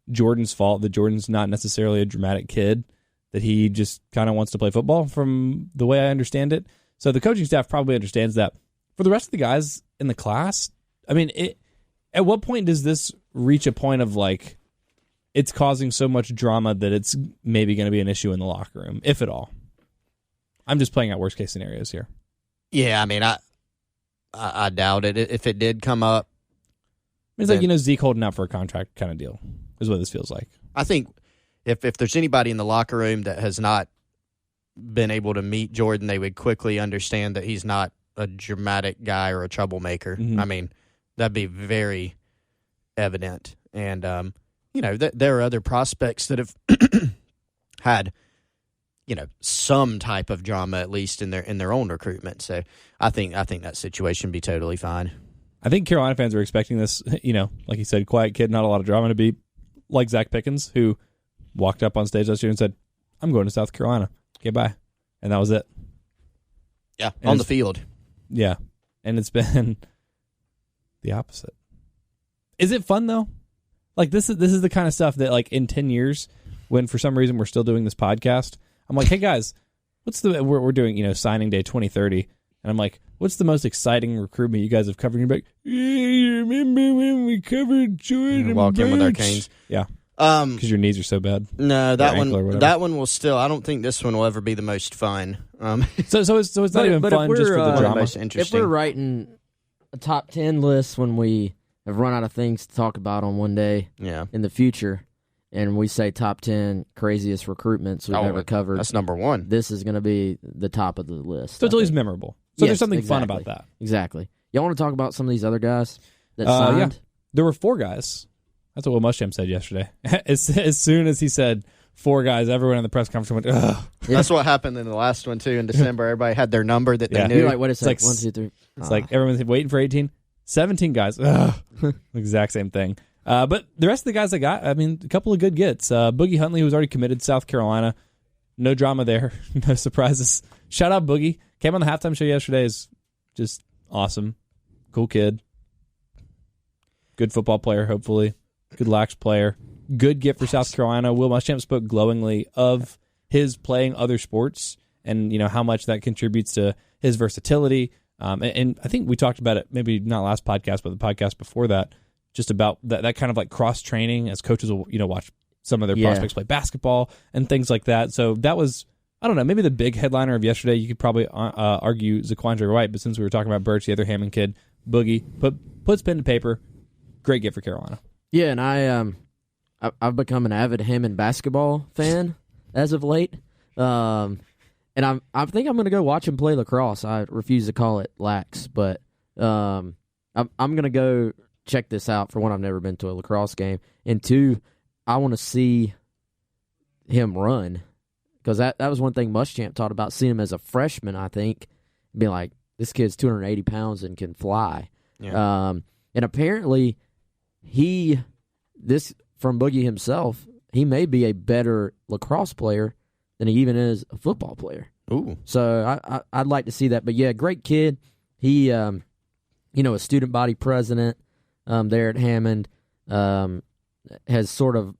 Jordan's fault, that Jordan's not necessarily a dramatic kid, that he just kind of wants to play football from the way I understand it. So the coaching staff probably understands that. For the rest of the guys in the class, I mean, at what point does this reach a point of like it's causing so much drama that it's maybe going to be an issue in the locker room, if at all? I'm just playing out worst case scenarios here. Yeah, I mean, I doubt it. If it did come up, It's like, Zeke holding out for a contract kind of deal is what this feels like. I think if there's anybody in the locker room that has not been able to meet Jordan, they would quickly understand that he's not a dramatic guy or a troublemaker. Mm-hmm. I mean, that'd be very evident. And, there are other prospects that have had, some type of drama, at least in their own recruitment. So I think that situation would be totally fine. I think Carolina fans are expecting this, like you said, quiet kid, not a lot of drama, to be like Zach Pickens, who walked up on stage last year and said, I'm going to South Carolina. Okay, bye. And that was it. Yeah, on the field. Yeah. And it's been the opposite. Is it fun, though? Like, this is the kind of stuff that, like, in 10 years, when for some reason we're still doing this podcast, I'm like, hey, guys, we're doing, signing day 2030. And I'm like, what's the most exciting recruitment you guys have covered? And you're like, you remember when we covered Jordan walk in with our Burch? canes. Yeah. Because your knees are so bad. No, that one will still. I don't think this one will ever be the most fun. So it's not even fun just for the drama. Most interesting. If we're writing a top 10 list when we have run out of things to talk about on one day in the future, and we say top 10 craziest recruitments we've ever covered, that's number one. This is going to be the top of the list. So it's always memorable. So there's something fun about that. Exactly. Y'all want to talk about some of these other guys that signed? Yeah. There were 4 guys. That's what Will Muschamp said yesterday. As soon as he said 4 guys, everyone in the press conference went, ugh. Yeah. That's what happened in the last one, too, in December. Everybody had their number that they knew. You're like, what is it? Like, 1, 2, 3. It's like everyone's waiting for 18. 17 guys. Ugh. Exact same thing. But the rest of the guys I got, I mean, a couple of good gets. Boogie Huntley, who was already committed to South Carolina. No drama there. No surprises. Shout out Boogie. Came on the halftime show yesterday. Is just awesome. Cool kid. Good football player, hopefully. Good lax player. Good get for South Carolina. Will Muschamp spoke glowingly of his playing other sports and, how much that contributes to his versatility. And I think we talked about it, maybe not last podcast, but the podcast before that, just about that kind of like cross-training as coaches will, watch some of their prospects play basketball and things like that. So that was, I don't know, maybe the big headliner of yesterday. You could probably argue Zaquandre White, but since we were talking about Burch, the other Hammond kid, Boogie, puts pen to paper. Great get for Carolina. Yeah, and I've become an avid Hammond basketball fan as of late, and I think I'm going to go watch him play lacrosse. I refuse to call it lax, but I'm going to go check this out. For one, I've never been to a lacrosse game, and 2, I want to see him run, because that was one thing Muschamp taught about, seeing him as a freshman. I think being like, this kid's 280 pounds and can fly. Yeah. And apparently, from Boogie himself, he may be a better lacrosse player than he even is a football player. Ooh. So I'd like to see that. But yeah, great kid. He, a student body president there at Hammond, has sort of,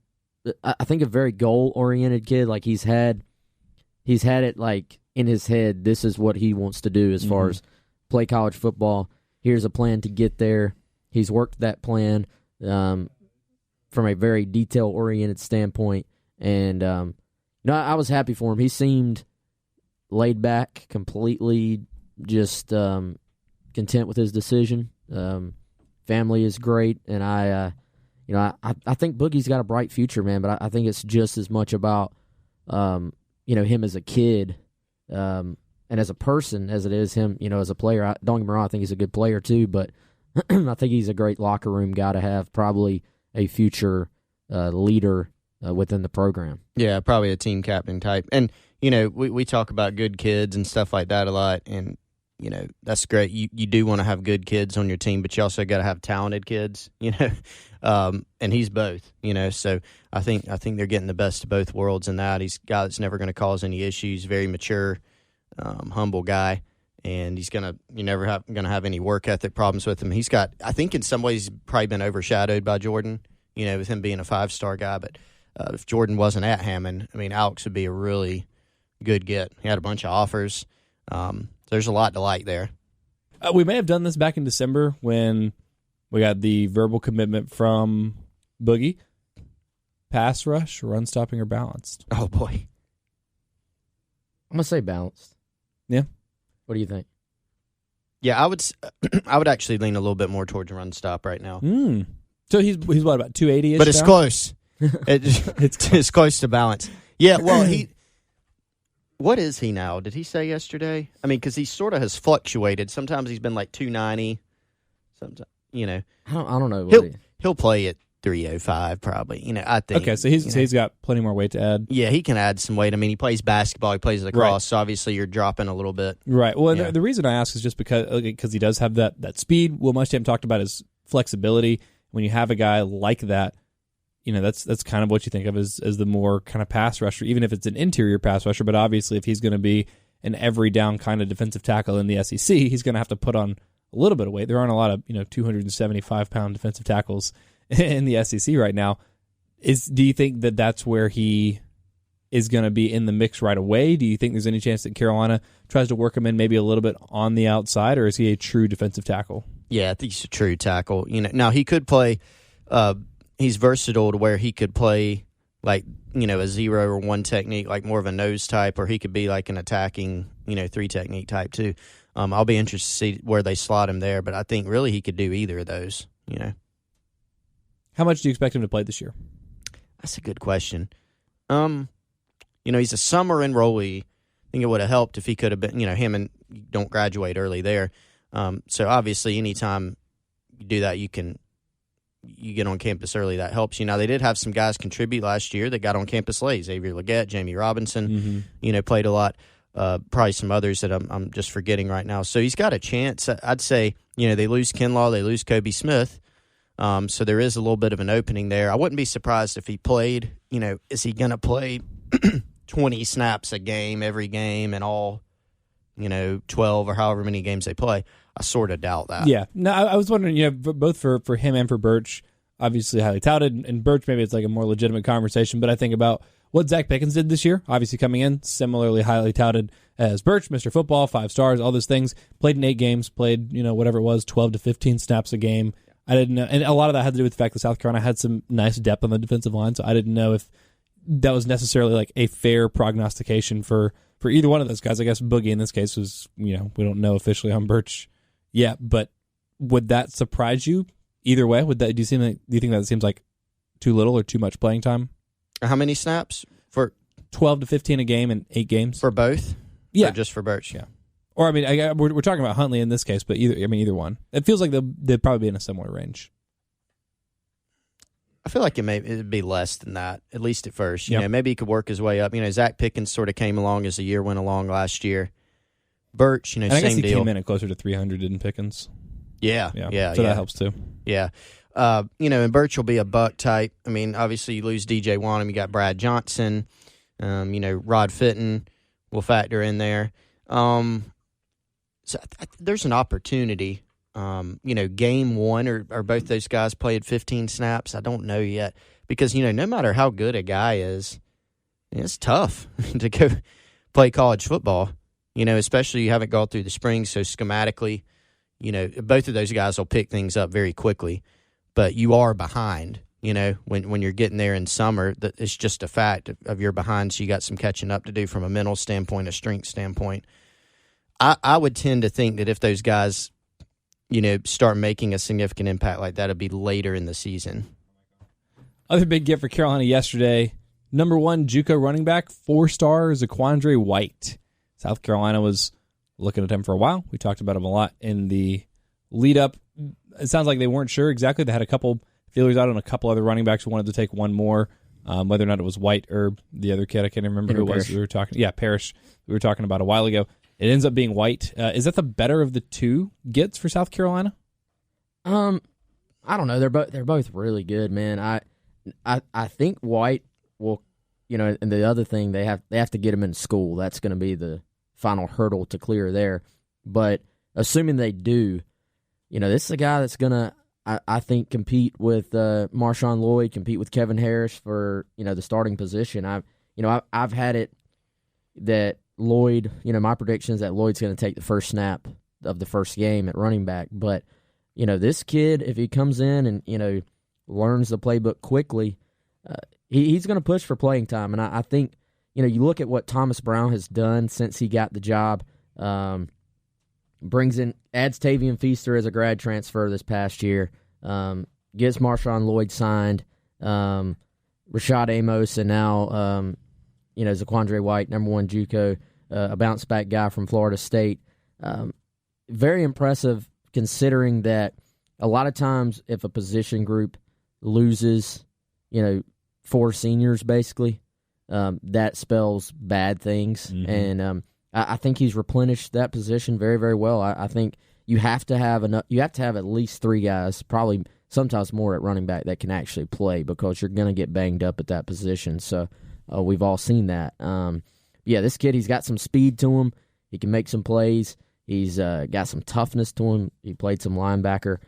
I think, a very goal oriented kid. Like he's had it like in his head. This is what he wants to do as far as play college football. Here's a plan to get there. He's worked that plan from a very detail-oriented standpoint, and I was happy for him. He seemed laid back, completely just content with his decision. Family is great, and I think Boogie's got a bright future, man. But I think it's just as much about him as a kid and as a person as it is him, as a player. Don't get me wrong, I think he's a good player too, but I think he's a great locker room guy to have, probably a future leader within the program. Yeah, probably a team captain type. And, we talk about good kids and stuff like that a lot, and, that's great. You do want to have good kids on your team, but you also got to have talented kids, and he's both, so I think they're getting the best of both worlds in that. He's a guy that's never going to cause any issues, very mature, humble guy. And you're never going to have any work ethic problems with him. He's got, I think in some ways, probably been overshadowed by Jordan, with him being a 5-star guy. But if Jordan wasn't at Hammond, I mean, Alex would be a really good get. He had a bunch of offers. There's a lot to like there. We may have done this back in December when we got the verbal commitment from Boogie. Pass rush, run stopping, or balanced? Oh, boy. I'm going to say balanced. Yeah. What do you think? Yeah, I would actually lean a little bit more towards run stop right now. So he's what, about 280-ish? But it's close. It's close to balance. Yeah, well, what is he now? Did he say yesterday? I mean, because he sort of has fluctuated. Sometimes he's been like 290. Sometimes, I don't know. He'll play at 305 probably. I think. Okay, so he's got plenty more weight to add. Yeah, he can add some weight. I mean, he plays basketball. He plays lacrosse. So obviously you're dropping a little bit. Right. Well, the reason I ask is just because he does have that speed. Will Muschamp talked about his flexibility. When you have a guy like that, that's kind of what you think of as the more kind of pass rusher, even if it's an interior pass rusher. But obviously, if he's going to be an every down kind of defensive tackle in the SEC, he's going to have to put on a little bit of weight. There aren't a lot of 275-pound defensive tackles in the SEC right now. Do you think that that's where he is going to be in the mix right away? Do you think there's any chance that Carolina tries to work him in maybe a little bit on the outside, or is he a true defensive tackle? Yeah, I think he's a true tackle. Now he could play. He's versatile to where he could play like a 0 or 1 technique, like more of a nose type, or he could be like an attacking 3 technique type too. I'll be interested to see where they slot him there, but I think really he could do either of those. How much do you expect him to play this year? That's a good question. He's a summer enrollee. I think it would have helped if he could have been, him and don't graduate early there. So obviously anytime you do that, you get on campus early, that helps you. Now, they did have some guys contribute last year that got on campus late. Xavier Legette, Jamie Robinson, played a lot. Probably some others that I'm just forgetting right now. So he's got a chance. I'd say, they lose Kinlaw, they lose Kobe Smith. So there is a little bit of an opening there. I wouldn't be surprised if he played, is he going to play 20 snaps a game, every game, and all, 12 or however many games they play? I sort of doubt that. Yeah. No, I was wondering, both for him and for Burch, obviously highly touted, and Burch maybe it's like a more legitimate conversation, but I think about what Zach Pickens did this year, obviously coming in, similarly highly touted as Burch, Mr. Football, 5 stars, all those things, played in 8 games, played, whatever it was, 12 to 15 snaps a game. I didn't know, and a lot of that had to do with the fact that South Carolina had some nice depth on the defensive line, so I didn't know if that was necessarily like a fair prognostication for either one of those guys. I guess Boogie in this case was, we don't know officially on Burch yet, but would that surprise you either way? Do you think that seems like too little or too much playing time? How many snaps? For 12 to 15 a game in 8 games? For both? Yeah. Or just for Burch? Yeah. Or, I mean, we're talking about Huntley in this case, but either one. It feels like they'd probably be in a similar range. I feel like it'd be less than that, at least at first. Maybe he could work his way up. Zach Pickens sort of came along as the year went along last year. Burch, and same I guess he deal. Came in at closer to 300, didn't Pickens? Yeah. So that helps too. Yeah. And Burch will be a buck type. I mean, obviously you lose DJ Wanham, you got Brad Johnson, Rod Fitton will factor in there. So there's an opportunity. Game 1 or both those guys played 15 snaps. I don't know yet because, no matter how good a guy is, it's tough to go play college football, especially you haven't gone through the spring. So schematically, both of those guys will pick things up very quickly, but you are behind, when you're getting there in summer. That it's just a fact of you're behind. So you got some catching up to do from a mental standpoint, a strength standpoint. I would tend to think that if those guys, start making a significant impact like that, it'd be later in the season. Other big get for Carolina yesterday, number 1 JUCO running back, 4-star Zaquandre White. South Carolina was looking at him for a while. We talked about him a lot in the lead-up. It sounds like they weren't sure exactly. They had a couple feelers out on a couple other running backs who wanted to take one more, whether or not it was White or the other kid. I can't remember who it was. We were talking. Yeah, Parrish. We were talking about a while ago. It ends up being White. Is that the better of the two gets for South Carolina? I don't know. They're both really good, man. I think White will, and the other thing they have to get him in school. That's going to be the final hurdle to clear there. But assuming they do, this is a guy that's going to, I think, compete with Marshawn Lloyd, compete with Kevin Harris for the starting position. I've had it that Lloyd, my prediction is that Lloyd's going to take the first snap of the first game at running back. But, this kid, if he comes in and, learns the playbook quickly, he's going to push for playing time. And I think, you look at what Thomas Brown has done since he got the job. adds Tavian Feaster as a grad transfer this past year, gets Marshawn Lloyd signed, Rashad Amos, and now Zaquandre White, number 1 JUCO, a bounce back guy from Florida State. Very impressive considering that a lot of times if a position group loses, 4 seniors basically, that spells bad things. Mm-hmm. And I think he's replenished that position very, very well. I think you have to have at least 3 guys, probably sometimes more at running back, that can actually play, because you're going to get banged up at that position. So we've all seen that. This kid, he's got some speed to him. He can make some plays. He's got some toughness to him. He played some linebacker.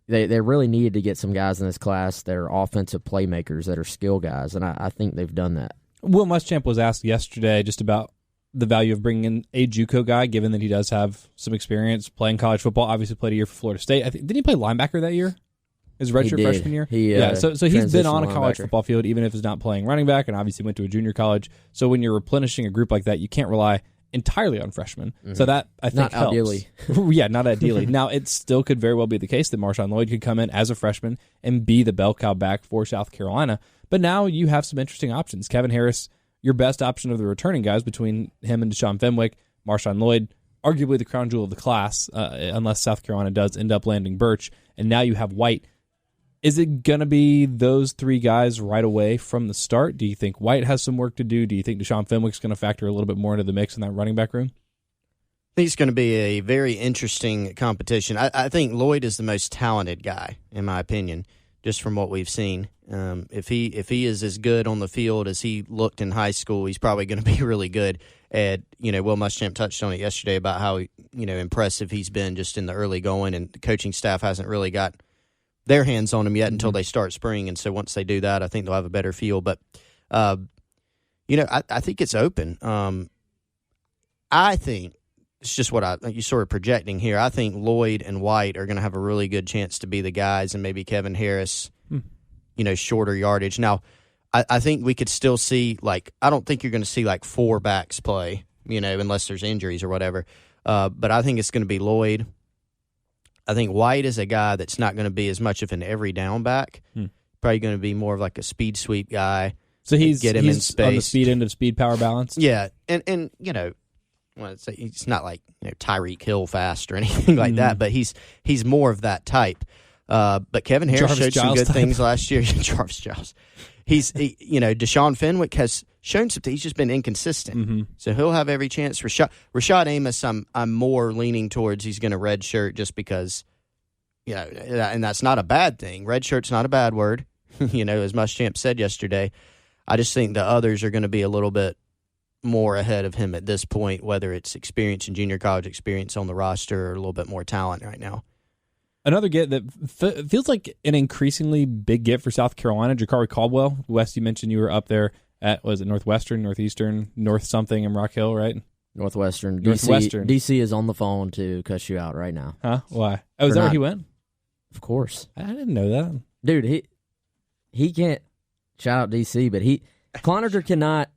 They really needed to get some guys in this class that are offensive playmakers, that are skill guys, and I think they've done that. Will Muschamp was asked yesterday just about the value of bringing in a JUCO guy, given that he does have some experience playing college football. Obviously played a year for Florida State. Didn't he play linebacker that year? His redshirt freshman year? So he's been on a college football field, even if he's not playing running back, and obviously went to a junior college. So when you're replenishing a group like that, you can't rely entirely on freshmen. Mm-hmm. So that, I think, not helps. Ideally. Yeah, not ideally. Now, it still could very well be the case that Marshawn Lloyd could come in as a freshman and be the bell cow back for South Carolina. But now you have some interesting options. Kevin Harris, your best option of the returning guys between him and Deshaun Fenwick. Marshawn Lloyd, arguably the crown jewel of the class, unless South Carolina does end up landing Burch. And now you have White. Is it going to be those 3 guys right away from the start? Do you think White has some work to do? Do you think Deshaun Fenwick's going to factor a little bit more into the mix in that running back room? I think it's going to be a very interesting competition. I think Lloyd is the most talented guy, in my opinion, just from what we've seen. If he is as good on the field as he looked in high school, he's probably going to be really good. And, Will Muschamp touched on it yesterday about how, impressive he's been just in the early going, and the coaching staff hasn't really got their hands on him yet until they start spring. And so once they do that, I think they'll have a better feel. But, I think it's open. I think it's just what you sort of projecting here. I think Lloyd and White are going to have a really good chance to be the guys, and maybe Kevin Harris, shorter yardage. Now, I think we could still see, I don't think you're going to see 4 backs play, unless there's injuries or whatever. But I think it's going to be Lloyd. I think White is a guy that's not going to be as much of an every down back. Probably going to be more of a speed sweep guy. So he's in space. On the speed end of speed power balance. Yeah, and he's not like Tyreek Hill fast or anything like that, but he's more of that type. But Kevin Harris showed some good things last year. Jarvis Giles. Deshaun Fenwick has shown something. He's just been inconsistent. So he'll have every chance. Rashad Amos, I'm more leaning towards he's going to redshirt just because, and that's not a bad thing. Redshirt's not a bad word, as Muschamp said yesterday. I just think the others are going to be a little bit more ahead of him at this point, whether it's experience in junior college, experience on the roster, or a little bit more talent right now. Another get that feels like an increasingly big get for South Carolina, Jakari Caldwell. Wes, you mentioned you were up there at, was it Northwestern, Northeastern, North something in Rock Hill, right? Northwestern. Northwestern. DC is on the phone to cuss you out right now. Huh? Why? Oh, is that where he went? Of course. I didn't know that. Dude, he can't, shout out DC, but Cloninger cannot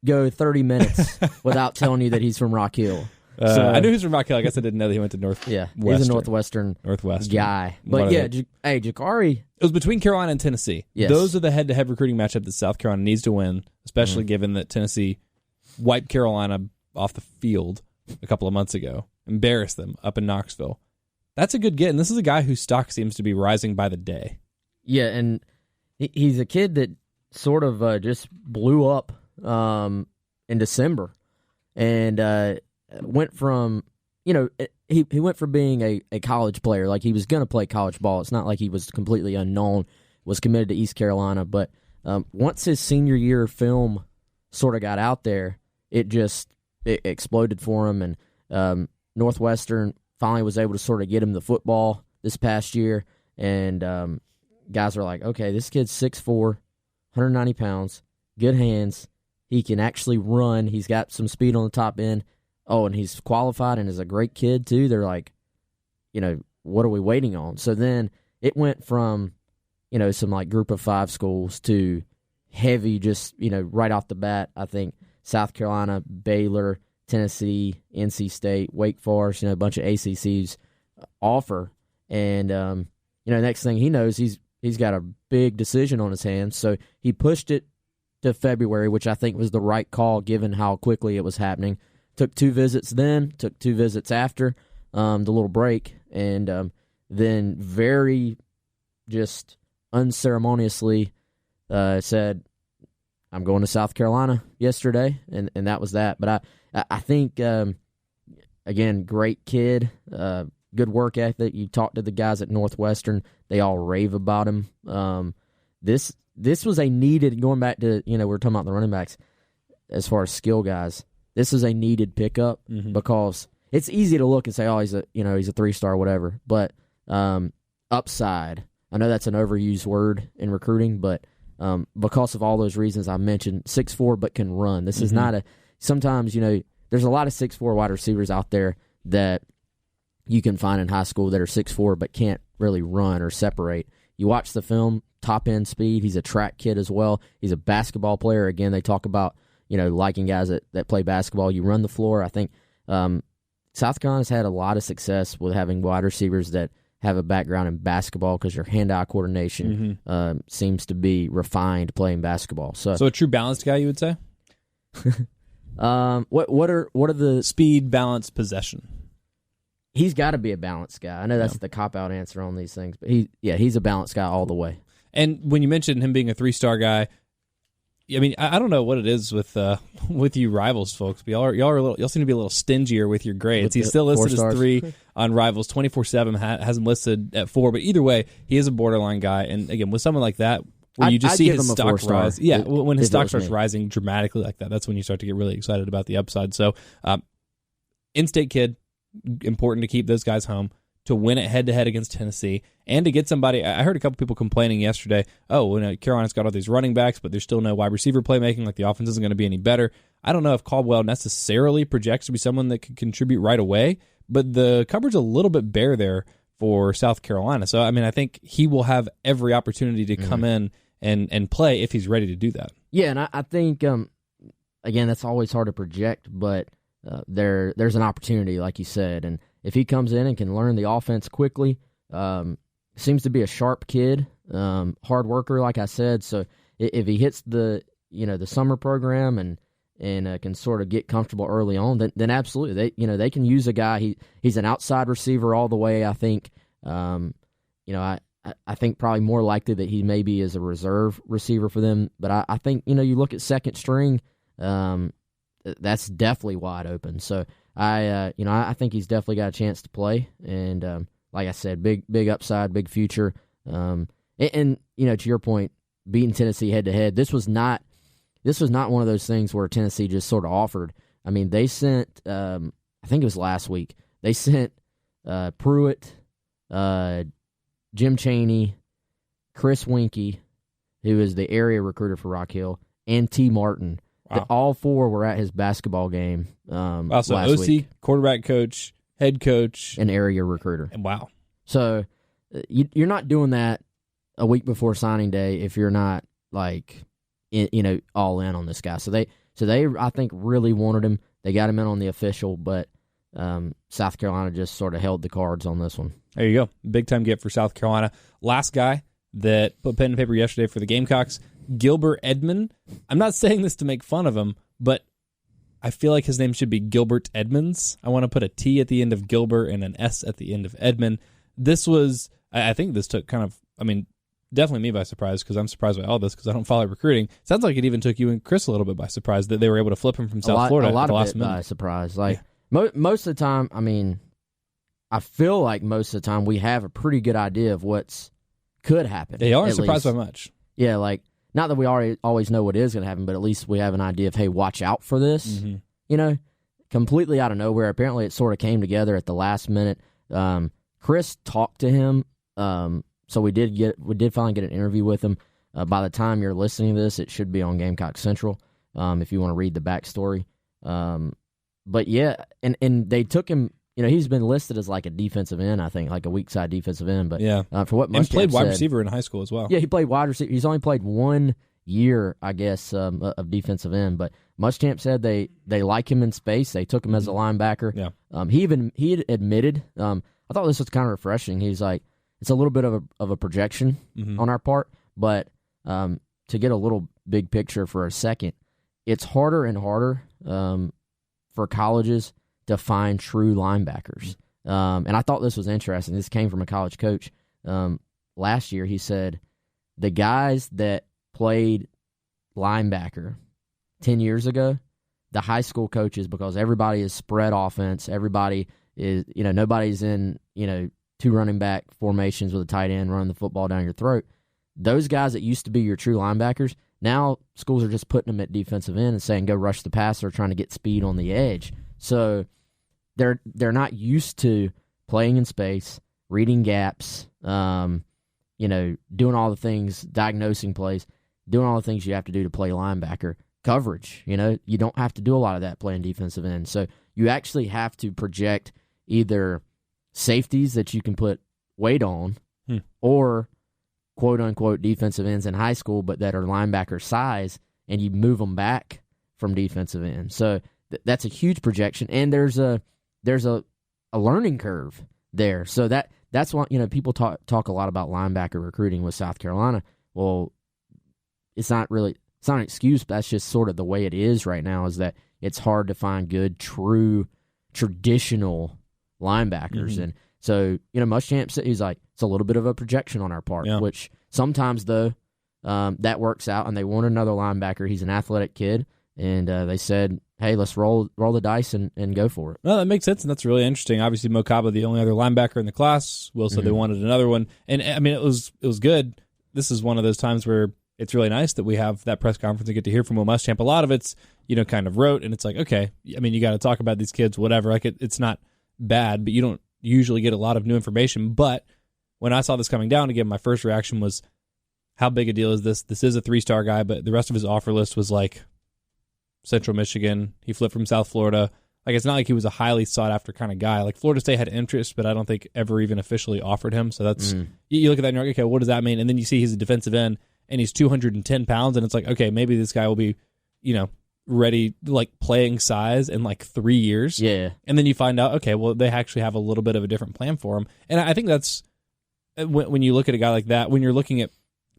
go 30 minutes without telling you that he's from Rock Hill. So, I knew he was from Rock Hill. I guess I didn't know that he went to Northwestern. Yeah, he's a Northwestern guy. But Jakari. It was between Carolina and Tennessee. Yes. Those are the head-to-head recruiting matchup that South Carolina needs to win, especially given that Tennessee wiped Carolina off the field a couple of months ago, embarrassed them up in Knoxville. That's a good get, and this is a guy whose stock seems to be rising by the day. Yeah, and he's a kid that sort of just blew up in December, and went from, he went from being a college player, like he was going to play college ball. It's not like he was completely unknown, was committed to East Carolina, but once his senior year film sort of got out there, it exploded for him, and Northwestern finally was able to sort of get him the football this past year, and guys are like, okay, this kid's 6'4", 190 pounds, good hands, he can actually run, he's got some speed on the top end. Oh, and he's qualified and is a great kid, too. They're like, what are we waiting on? So then it went from, some group of 5 schools to heavy, just, right off the bat. I think South Carolina, Baylor, Tennessee, NC State, Wake Forest, a bunch of ACCs offer. And, next thing he knows, he's got a big decision on his hands. So he pushed it to February, which I think was the right call given how quickly it was happening. Took 2 visits then, took 2 visits after the little break, and then very just unceremoniously said, I'm going to South Carolina yesterday, and that was that. But I think, again, great kid, good work ethic. You talk to the guys at Northwestern, they all rave about him. This was a needed, going back to, we were talking about the running backs as far as skill guys, this is a needed pickup because it's easy to look and say, oh, he's a 3-star, whatever. But upside, I know that's an overused word in recruiting, but because of all those reasons I mentioned, 6'4", but can run. This is not sometimes, there's a lot of 6'4" wide receivers out there that you can find in high school that are 6'4", but can't really run or separate. You watch the film, top-end speed. He's a track kid as well. He's a basketball player. Again, they talk about, liking guys that play basketball. You run the floor. I think South Carolina's had a lot of success with having wide receivers that have a background in basketball because your hand-eye coordination seems to be refined playing basketball. So a true balanced guy, you would say? What are the speed, balance, possession? He's got to be a balanced guy. I know that's the cop-out answer on these things, but he's a balanced guy all the way. And when you mentioned him being a 3-star guy, I mean, I don't know what it is with you Rivals folks, but y'all seem to be a little stingier with your grades. He's still listed as 3 on Rivals. 24/7 has him listed at 4, but either way, he is a borderline guy. And again, with someone like that, where you just see his stock rise, when his stock starts rising dramatically like that, that's when you start to get really excited about the upside. So, in-state kid, important to keep those guys home, to win it head-to-head against Tennessee, and to get somebody. I heard a couple people complaining yesterday, Carolina's got all these running backs, but there's still no wide receiver playmaking, like the offense isn't going to be any better. I don't know if Caldwell necessarily projects to be someone that could contribute right away, but the cupboard's a little bit bare there for South Carolina. So, I mean, I think he will have every opportunity to come in and play if he's ready to do that. Yeah, and I think, again, that's always hard to project, but there's an opportunity, like you said, and if he comes in and can learn the offense quickly, seems to be a sharp kid, hard worker, like I said. So if he hits the summer program and can sort of get comfortable early on, then absolutely they can use a guy. He's an outside receiver all the way. I think I think probably more likely that he maybe is a reserve receiver for them. But I think you look at second string, that's definitely wide open. So I think he's definitely got a chance to play, and like I said, big upside, big future. And to your point, beating Tennessee head to head, this was not one of those things where Tennessee just sort of offered. I mean, they sent I think it was last week. They sent Pruitt, Jim Chaney, Chris Winkie, who is the area recruiter for Rock Hill, and T. Martin. Wow. All 4 were at his basketball game so last OC, week. Quarterback coach, head coach. An area recruiter. Wow. So you're not doing that a week before signing day if you're not, like, all in on this guy. So they I think, really wanted him. They got him in on the official, but South Carolina just sort of held the cards on this one. There you go. Big-time get for South Carolina. Last guy that put pen and paper yesterday for the Gamecocks, Gilbert Edmond. I'm not saying this to make fun of him, but I feel like his name should be Gilbert Edmonds. I want to put a T at the end of Gilbert and an S at the end of Edmond. I think this took definitely me by surprise, because I'm surprised by all this because I don't follow recruiting. Sounds like it even took you and Chris a little bit by surprise that they were able to flip him from South Florida at the last minute. By surprise. Like, most of the time, I feel like most of the time we have a pretty good idea of what's could happen. They aren't surprised by much. Yeah, like, not that we always know what is going to happen, but at least we have an idea of, hey, watch out for this. Completely out of nowhere. Apparently, it sort of came together at the last minute. Chris talked to him, so we did finally get an interview with him. By the time you're listening to this, it should be on Gamecock Central if you want to read the backstory. But yeah, and they took him. He's been listed as like a defensive end, I think, like a weak side defensive end. But yeah, for what Muschamp and played wide said, receiver in high school as well. Yeah, he played wide receiver. He's only played 1 year, I guess, of defensive end. But Muschamp said they like him in space. They took him as a linebacker. Yeah. He had admitted. I thought this was kind of refreshing. He's like, it's a little bit of a projection on our part, but to get a little big picture for a second, it's harder and harder for colleges to find true linebackers. And I thought this was interesting. This came from a college coach. Last year, he said the guys that played linebacker 10 years ago, the high school coaches, because everybody is spread offense, everybody is, nobody's in, 2 running back formations with a tight end running the football down your throat. Those guys that used to be your true linebackers, now schools are just putting them at defensive end and saying, go rush the passer, trying to get speed on the edge. So they're not used to playing in space, reading gaps, doing all the things, diagnosing plays, doing all the things you have to do to play linebacker. Coverage, you don't have to do a lot of that playing defensive end. So you actually have to project either safeties that you can put weight on or quote-unquote defensive ends in high school but that are linebacker size, and you move them back from defensive end. So that's a huge projection, and there's a learning curve there. So that's why people talk a lot about linebacker recruiting with South Carolina. Well, it's not an excuse, but that's just sort of the way it is right now, is that it's hard to find good, true, traditional linebackers. And so, Muschamp said, he's like, it's a little bit of a projection on our part, which sometimes, though, that works out, and they want another linebacker. He's an athletic kid, and they said, hey, let's roll the dice and go for it. Well, that makes sense, and that's really interesting. Obviously, Mo Kaba, the only other linebacker in the class. Will said they wanted another one, and I mean, it was good. This is one of those times where it's really nice that we have that press conference and get to hear from Will Muschamp. A lot of it's, kind of rote, and it's like, okay, I mean, you got to talk about these kids, whatever. Like, it's not bad, but you don't usually get a lot of new information. But when I saw this coming down, again, my first reaction was, how big a deal is this? This is a 3-star guy, but the rest of his offer list was like Central Michigan. He flipped from South Florida. Like, it's not like he was a highly sought-after kind of guy. Like, Florida State had interest, but I don't think ever even officially offered him. So that's you look at that and you're like, okay, what does that mean? And then you see he's a defensive end, and he's 210 pounds, and it's like, okay, maybe this guy will be, ready, like, playing size in, like, 3 years. Yeah. And then you find out, okay, well, they actually have a little bit of a different plan for him. And I think that's, when you look at a guy like that, when you're looking at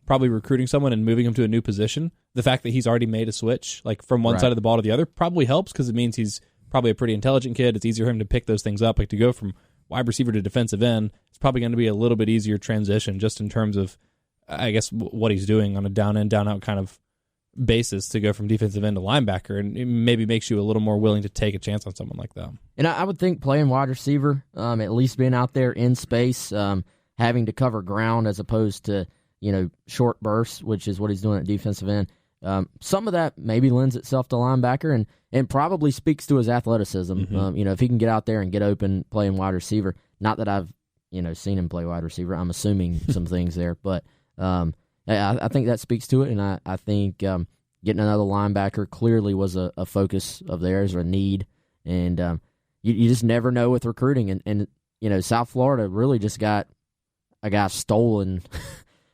probably recruiting someone and moving him to a new position, the fact that he's already made a switch, like, from one side of the ball to the other, probably helps, because it means he's probably a pretty intelligent kid. It's easier for him to pick those things up. Like, to go from wide receiver to defensive end, it's probably going to be a little bit easier transition, just in terms of, I guess, what he's doing on a down-in, down-out kind of basis, to go from defensive end to linebacker, and it maybe makes you a little more willing to take a chance on someone like that. And I would think playing wide receiver, at least being out there in space, having to cover ground as opposed to, short bursts, which is what he's doing at defensive end, some of that maybe lends itself to linebacker and probably speaks to his athleticism. If he can get out there and get open playing wide receiver, not that I've, seen him play wide receiver, I'm assuming some things there, but I think that speaks to it, and I think getting another linebacker clearly was a focus of theirs, or a need, and you just never know with recruiting, and South Florida really just got a guy stolen,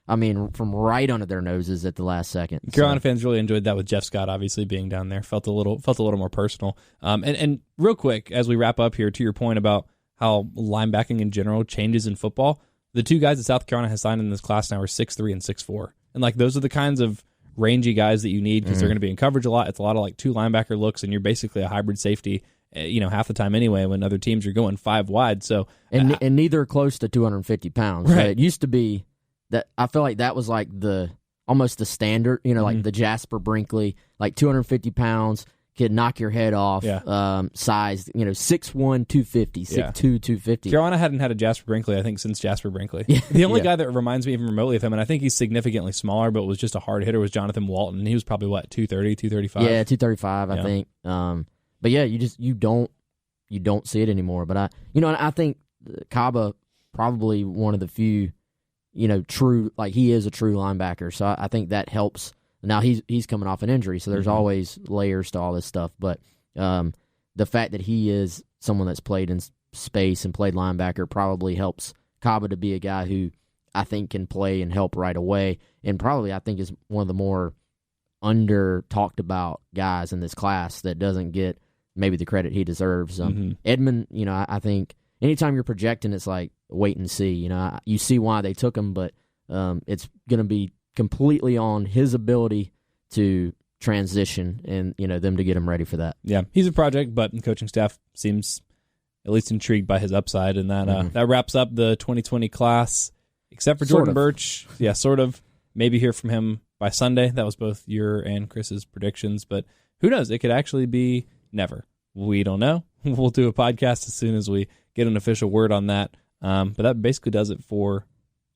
I mean, from right under their noses at the last second. Carolina fans really enjoyed that with Jeff Scott obviously being down there. Felt a little more personal. And real quick, as we wrap up here, to your point about how linebacking in general changes in football, the two guys that South Carolina has signed in this class now are 6'3" and 6'4". And, like, those are the kinds of rangy guys that you need, because they're going to be in coverage a lot. It's a lot of, like, 2 linebacker looks, and you're basically a hybrid safety, half the time anyway, when other teams are going 5 wide. So and neither are close to 250 pounds. Right. It used to be that I feel like that was like almost the standard, like the Jasper Brinkley, like 250 pounds, could knock your head off, size, 6'1", 250, 6'2", 250. Carolina hadn't had a Jasper Brinkley, I think, since Jasper Brinkley. The only guy that reminds me even remotely of him, and I think he's significantly smaller, but was just a hard hitter, was Jonathan Walton. He was probably, 230, 235? Yeah, 235, I think. But yeah, you don't see it anymore. But I think Kaba probably one of the few, true, like, he is a true linebacker. So I think that helps. Now he's coming off an injury, so there's always layers to all this stuff. But the fact that he is someone that's played in space and played linebacker probably helps Kaba to be a guy who I think can play and help right away, and probably I think is one of the more under talked about guys in this class that doesn't get maybe the credit he deserves. Edmond, I think anytime you're projecting, it's like wait and see. You see why they took him, but it's going to be completely on his ability to transition and them to get him ready for that. Yeah, he's a project, but the coaching staff seems at least intrigued by his upside, and that wraps up the 2020 class, except for Jordan Burch. Yeah, sort of. Maybe hear from him by Sunday. That was both your and Chris's predictions, but who knows? It could actually be never. We don't know. We'll do a podcast as soon as we get an official word on that. But that basically does it for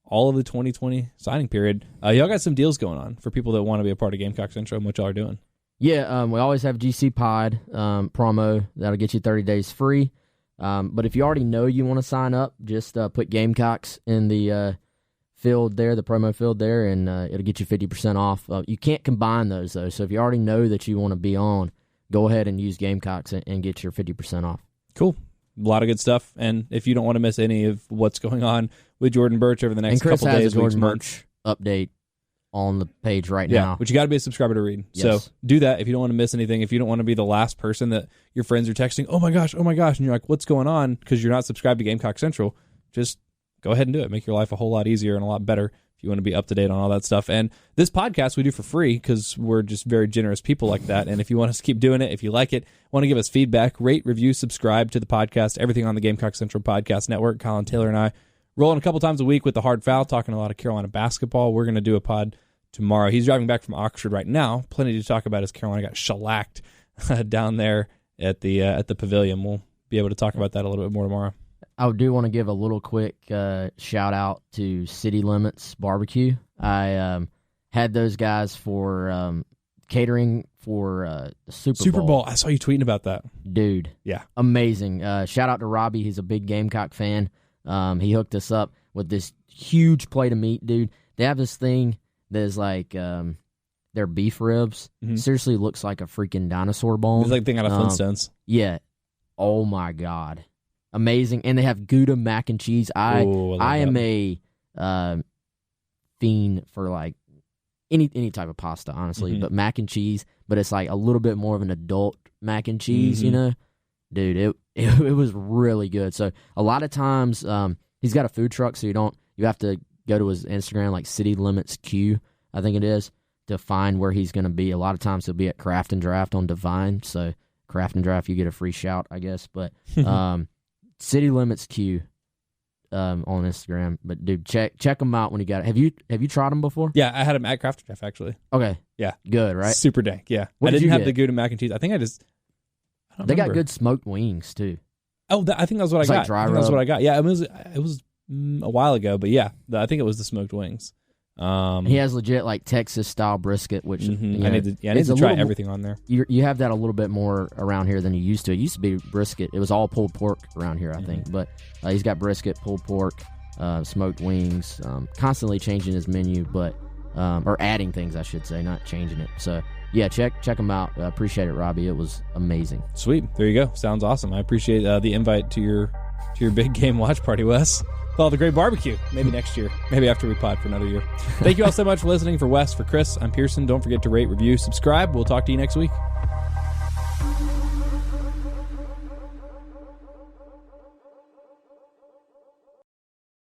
all of the 2020 signing period. Y'all got some deals going on for people that want to be a part of Gamecock Central and what y'all are doing. Yeah, we always have GC Pod promo. That'll get you 30 days free. But if you already know you want to sign up, just put Gamecocks in the field there, the promo field there, and it'll get you 50% off. You can't combine those, though. So if you already know that you want to be on, go ahead and use Gamecocks and get your 50% off. Cool. A lot of good stuff. And if you don't want to miss any of what's going on with Jordan Burch over the next couple days, Chris has a Jordan Burch update on the page right now. But you got to be a subscriber to read. Yes. So do that if you don't want to miss anything. If you don't want to be the last person that your friends are texting, oh my gosh, and you're like, what's going on? Because you're not subscribed to Gamecock Central, just go ahead and do it. Make your life a whole lot easier and a lot better if you want to be up to date on all that stuff. And this podcast we do for free because we're just very generous people like that. And if you want us to keep doing it, if you like it, want to give us feedback, rate, review, subscribe to the podcast, everything on the Gamecock Central Podcast Network. Colin Taylor and I rolling a couple times a week with the Hard Foul, talking a lot of Carolina basketball. We're going to do a pod tomorrow. He's driving back from Oxford right now. Plenty to talk about as Carolina got shellacked down there at the Pavilion. We'll be able to talk about that a little bit more tomorrow. I do want to give a little quick shout out to City Limits Barbecue. I had those guys for catering for the Super Bowl. I saw you tweeting about that. Dude. Yeah. Amazing. Shout out to Robbie. He's a big Gamecock fan. He hooked us up with this huge plate of meat, dude. They have this thing that is like their beef ribs. Seriously looks like a freaking dinosaur bone. It's like thing out of Flintstones. Yeah. Oh, my God. Amazing. And they have Gouda mac and cheese. I am a fiend for like any type of pasta, honestly, but mac and cheese, but it's like a little bit more of an adult mac and cheese, Dude, it was really good. So a lot of times he's got a food truck, so you have to go to his Instagram, like City Limits Q, I think it is, to find where he's going to be. A lot of times he'll be at Craft and Draft on Divine, so Craft and Draft, you get a free shout, I guess, but City Limits Q on Instagram. But dude, check them out when you got it. Have you tried them before? Yeah, I had them at Craft Chef actually. Okay. Yeah. Good, right? Super dank. Yeah. What I did didn't you have get? the Gouda mac and cheese. I think I don't They remember. got good smoked wings too. Oh, I think that's what It's I got. like dry I think that's rub. what I got. Yeah, it was a while ago, but yeah, I think it was the smoked wings. He has legit like Texas style brisket, which I need to try everything on there. You have that a little bit more around here than you used to. It used to be brisket. It was all pulled pork around here, I think. But he's got brisket, pulled pork, smoked wings. Constantly changing his menu, but or adding things, I should say, not changing it. So yeah, check him out. Appreciate it, Robbie. It was amazing. Sweet. There you go. Sounds awesome. I appreciate the invite to your big game watch party, Wes. With all the great barbecue. Maybe next year. Maybe after we pod for another year. Thank you all so much for listening. For Wes, for Chris, I'm Pearson. Don't forget to rate, review, subscribe. We'll talk to you next week.